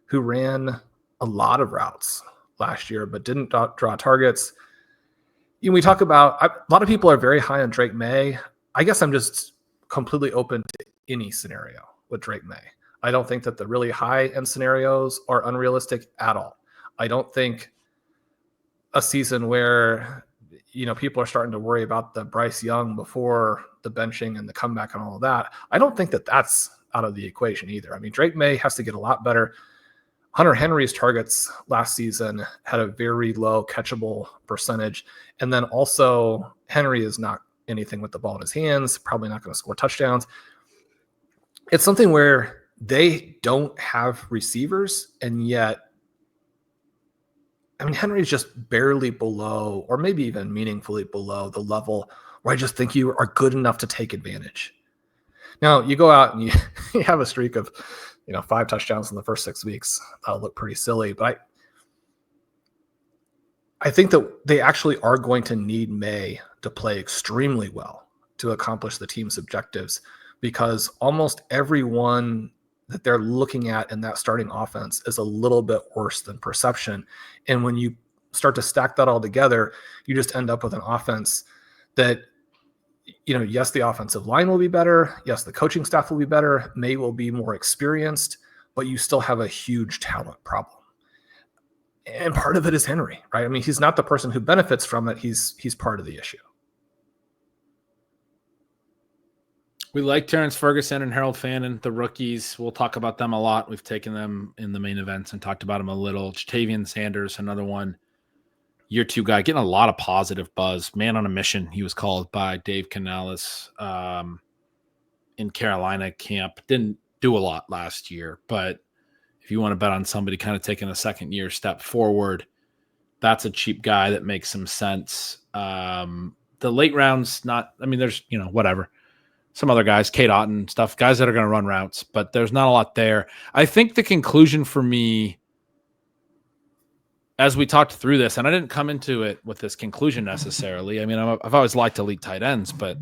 who ran a lot of routes last year, but didn't draw targets. We talk about, a lot of people are very high on Drake May. I guess I'm just completely open to any scenario with Drake May. I don't think that the really high end scenarios are unrealistic at all. I don't think a season where, people are starting to worry about the Bryce Young before the benching and the comeback and all of that. I don't think that that's out of the equation either. I mean, Drake May has to get a lot better. Hunter Henry's targets last season had a very low catchable percentage. And then also Henry is not anything with the ball in his hands, probably not going to score touchdowns. It's something where they don't have receivers, and yet, Henry's just barely below, or maybe even meaningfully below the level where I just think you are good enough to take advantage. Now, you go out and you have a streak of, 5 touchdowns in the first 6 weeks. That'll look pretty silly, but I think that they actually are going to need May to play extremely well to accomplish the team's objectives, because almost everyone that they're looking at in that starting offense is a little bit worse than perception. And when you start to stack that all together, you just end up with an offense that, yes, the offensive line will be better. Yes, the coaching staff will be better. May will be more experienced, but you still have a huge talent problem. And part of it is Henry, right? He's not the person who benefits from it. He's part of the issue. We like Terrence Ferguson and Harold Fannin, the rookies. We'll talk about them a lot. We've taken them in the main events and talked about them a little. Jatavian Sanders, another one. Year 2 guy, getting a lot of positive buzz. Man on a mission, he was called by Dave Canales in Carolina camp. Didn't do a lot last year, but if you want to bet on somebody kind of taking a second year step forward, that's a cheap guy that makes some sense. The late rounds, there's, whatever. Some other guys, Kate Otten stuff, guys that are going to run routes, but there's not a lot there. I think the conclusion for me, as we talked through this, and I didn't come into it with this conclusion necessarily. I've always liked elite tight ends, but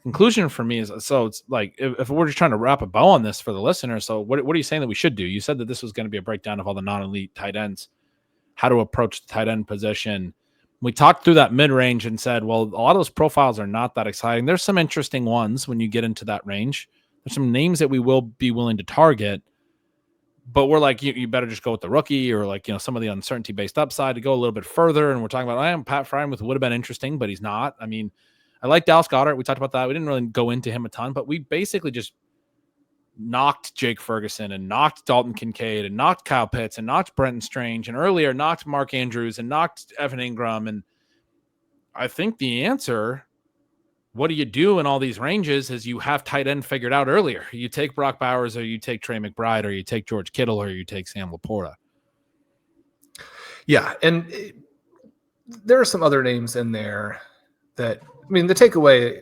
conclusion for me is, so it's like, if we're just trying to wrap a bow on this for the listener, so what are you saying that we should do? You said that this was going to be a breakdown of all the non-elite tight ends, how to approach the tight end position. We talked through that mid-range and said, well, a lot of those profiles are not that exciting. There's some interesting ones when you get into that range. There's some names that we will be willing to target, but we're like, you better just go with the rookie, or some of the uncertainty-based upside to go a little bit further. And we're talking about, Pat Frymuth would have been interesting, but he's not. I like Dallas Goedert. We talked about that. We didn't really go into him a ton, but we basically just knocked Jake Ferguson and knocked Dalton Kincaid and knocked Kyle Pitts and knocked Brenton Strange and earlier knocked Mark Andrews and knocked Evan Engram. And I think the answer, what do you do in all these ranges, is you have tight end figured out earlier. You take Brock Bowers, or you take Trey McBride, or you take George Kittle, or you take Sam LaPorta. Yeah. And there are some other names in there that I mean, the takeaway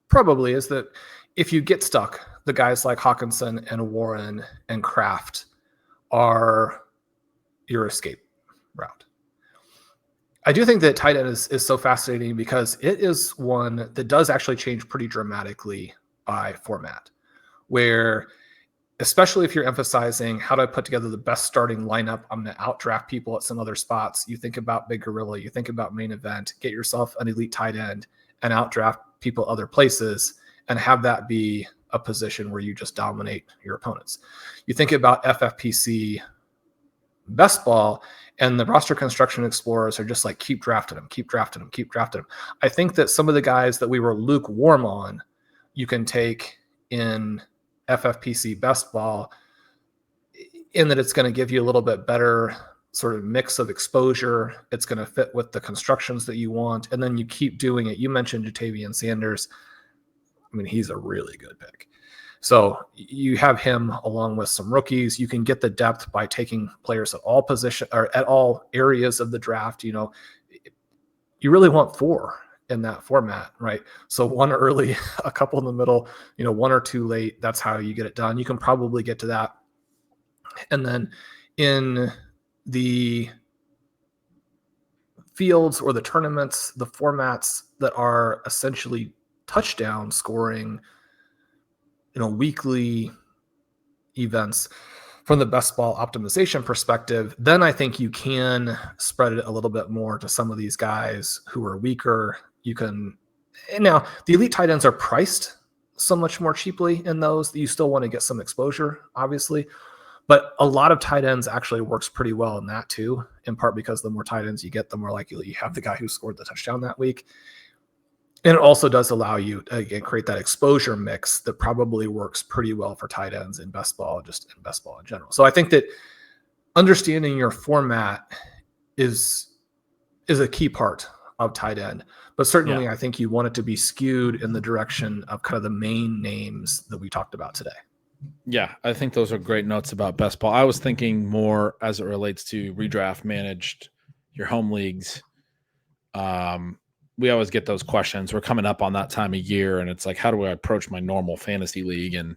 probably is that if you get stuck, the guys like Hockenson and Warren and Kraft are your escape route. I do think that tight end is so fascinating because it is one that does actually change pretty dramatically by format, where especially if you're emphasizing how do I put together the best starting lineup, I'm going to outdraft people at some other spots. You think about Big Gorilla, you think about Main Event, get yourself an elite tight end and outdraft people other places and have that be a position where you just dominate your opponents. You think about FFPC Best Ball, and the roster construction explorers are just like, keep drafting them, keep drafting them, keep drafting them. I think that some of the guys that we were lukewarm on, you can take in FFPC Best Ball, in that it's going to give you a little bit better sort of mix of exposure. It's going to fit with the constructions that you want. And then you keep doing it. You mentioned Jatavian Sanders. I mean, he's a really good pick. So you have him along with some rookies. You can get the depth by taking players at all position or at all areas of the draft. You know, you really want 4 in that format, right? So 1 early, a couple in the middle, 1 or 2 late. That's how you get it done. You can probably get to that. And then in the fields or the tournaments, the formats that are essentially touchdown scoring, weekly events from the best ball optimization perspective, then I think you can spread it a little bit more to some of these guys who are weaker. And now the elite tight ends are priced so much more cheaply in those that you still want to get some exposure, obviously. But a lot of tight ends actually works pretty well in that too, in part because the more tight ends you get, the more likely you have the guy who scored the touchdown that week. And it also does allow you to, again, create that exposure mix that probably works pretty well for tight ends in best ball, just in best ball in general. So I think that understanding your format is a key part of tight end. But certainly I think you want it to be skewed in the direction of kind of the main names that we talked about today. Yeah, I think those are great notes about best ball. I was thinking more as it relates to redraft managed, your home leagues. We always get those questions. We're coming up on that time of year, and it's like, how do I approach my normal fantasy league? And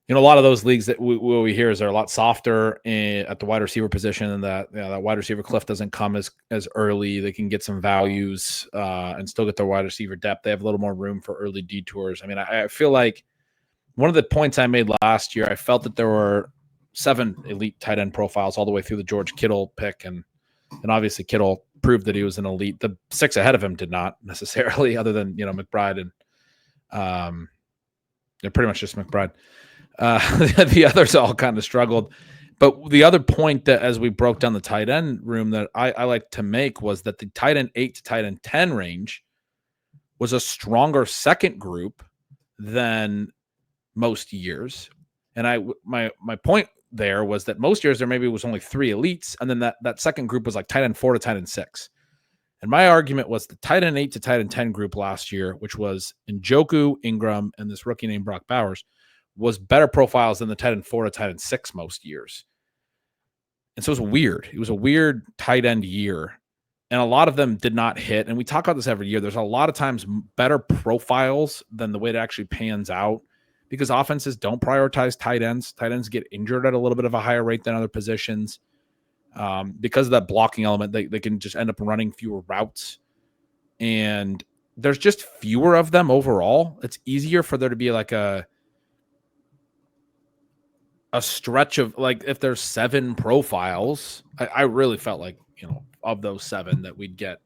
a lot of those leagues that we hear is they're a lot softer at the wide receiver position, and that that wide receiver cliff doesn't come as early. They can get some values and still get their wide receiver depth. They have a little more room for early detours. I mean, I feel like one of the points I made last year, I felt that there were 7 elite tight end profiles all the way through the George Kittle pick, and obviously Kittle proved that he was an elite. The 6 ahead of him did not necessarily, other than McBride and pretty much just McBride. The others all kind of struggled. But the other point that, as we broke down the tight end room, that I like to make was that the tight end 8 to tight end 10 range was a stronger second group than most years. And my point there was that most years there maybe was only 3 elites, and then that second group was like tight end 4 to tight end 6. And my argument was the tight end 8 to tight end 10 group last year, which was Njoku, Engram, and this rookie named Brock Bowers, was better profiles than the tight end 4 to tight end 6 most years. And so it was weird. It was a weird tight end year. And a lot of them did not hit. And we talk about this every year. There's a lot of times better profiles than the way it actually pans out, because offenses don't prioritize tight ends. Tight ends get injured at a little bit of a higher rate than other positions. Because of that blocking element, they can just end up running fewer routes. And there's just fewer of them overall. It's easier for there to be like a stretch of, like, if there's 7 profiles, I really felt like, of those 7 that we'd get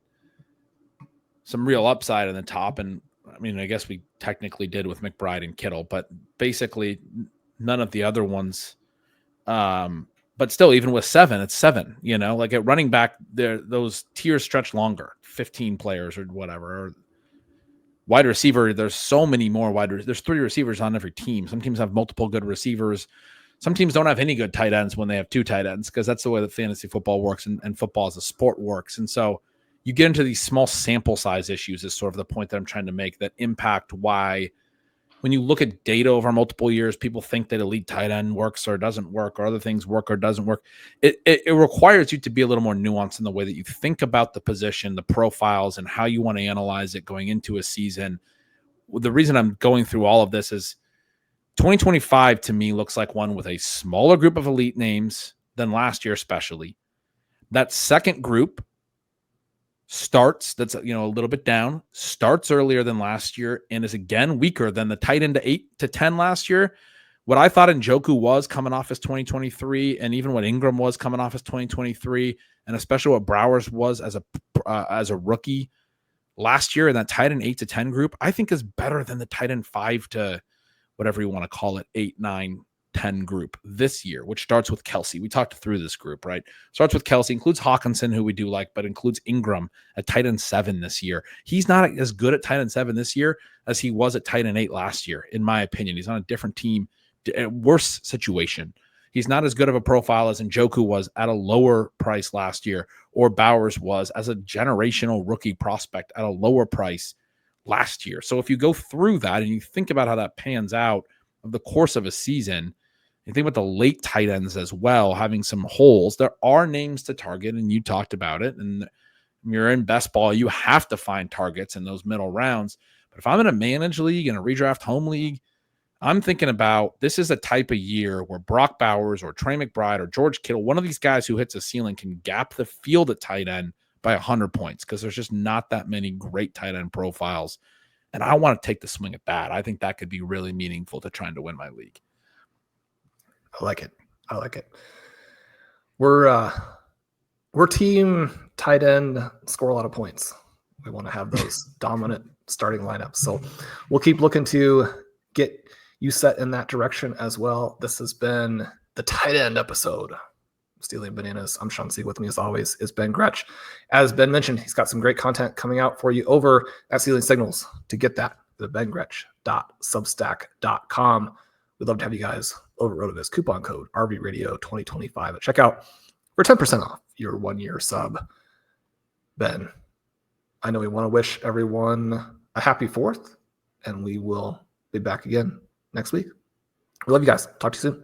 some real upside in the top. And I mean, I guess we technically did with McBride and Kittle, but basically none of the other ones. But still, even with 7, it's 7, like at running back there, those tiers stretch longer, 15 players or whatever. Or wide receiver, there's so many more there's 3 receivers on every team. Some teams have multiple good receivers. Some teams don't have any good tight ends when they have 2 tight ends, because that's the way that fantasy football works and football as a sport works. And so you get into these small sample size issues is sort of the point that I'm trying to make, that impact why when you look at data over multiple years, people think that elite tight end works or doesn't work, or other things work or doesn't work. It requires you to be a little more nuanced in the way that you think about the position, the profiles, and how you want to analyze it going into a season. The reason I'm going through all of this is 2025 to me looks like one with a smaller group of elite names than last year, especially. That second group starts, that's, a little bit down, starts earlier than last year, and is again weaker than the tight end to 8 to 10 last year. What I thought Njoku was coming off his 2023, and even what Engram was coming off his 2023, and especially what Browers was as a rookie last year in that tight end 8 to 10 group, I think is better than the tight end 5 to whatever you want to call it, 8, 9, 10 group this year, which starts with Kelce. We talked through this group, right? Starts with Kelce, includes Hockenson, who we do like, but includes Engram at tight end 7 this year. He's not as good at tight end 7 this year as he was at tight end 8 last year, in my opinion. He's on a different team, a worse situation. He's not as good of a profile as Njoku was at a lower price last year, or Bowers was as a generational rookie prospect at a lower price last year. So if you go through that and you think about how that pans out of the course of a season, you think about the late tight ends as well, having some holes. There are names to target, and you talked about it. And when you're in best ball, you have to find targets in those middle rounds. But if I'm in a managed league, in a redraft home league, I'm thinking about this is a type of year where Brock Bowers or Trey McBride or George Kittle, one of these guys who hits a ceiling, can gap the field at tight end by 100 points, because there's just not that many great tight end profiles. And I want to take the swing at that. I think that could be really meaningful to trying to win my league. I like it. We're team tight end score a lot of points. We want to have those dominant starting lineups. So we'll keep looking to get you set in that direction as well. This has been the tight end episode. Stealing Bananas. I'm Shawn Siegele. With me as always is Ben Gretch. As Ben mentioned, he's got some great content coming out for you over at Stealing Signals. To get that, the bengretch.substack.com. We'd love to have you guys over at RotoViz. Coupon code RVRadio2025 at checkout for 10% off your 1-year sub. Ben, I know we want to wish everyone a happy 4th, and we will be back again next week. We love you guys. Talk to you soon.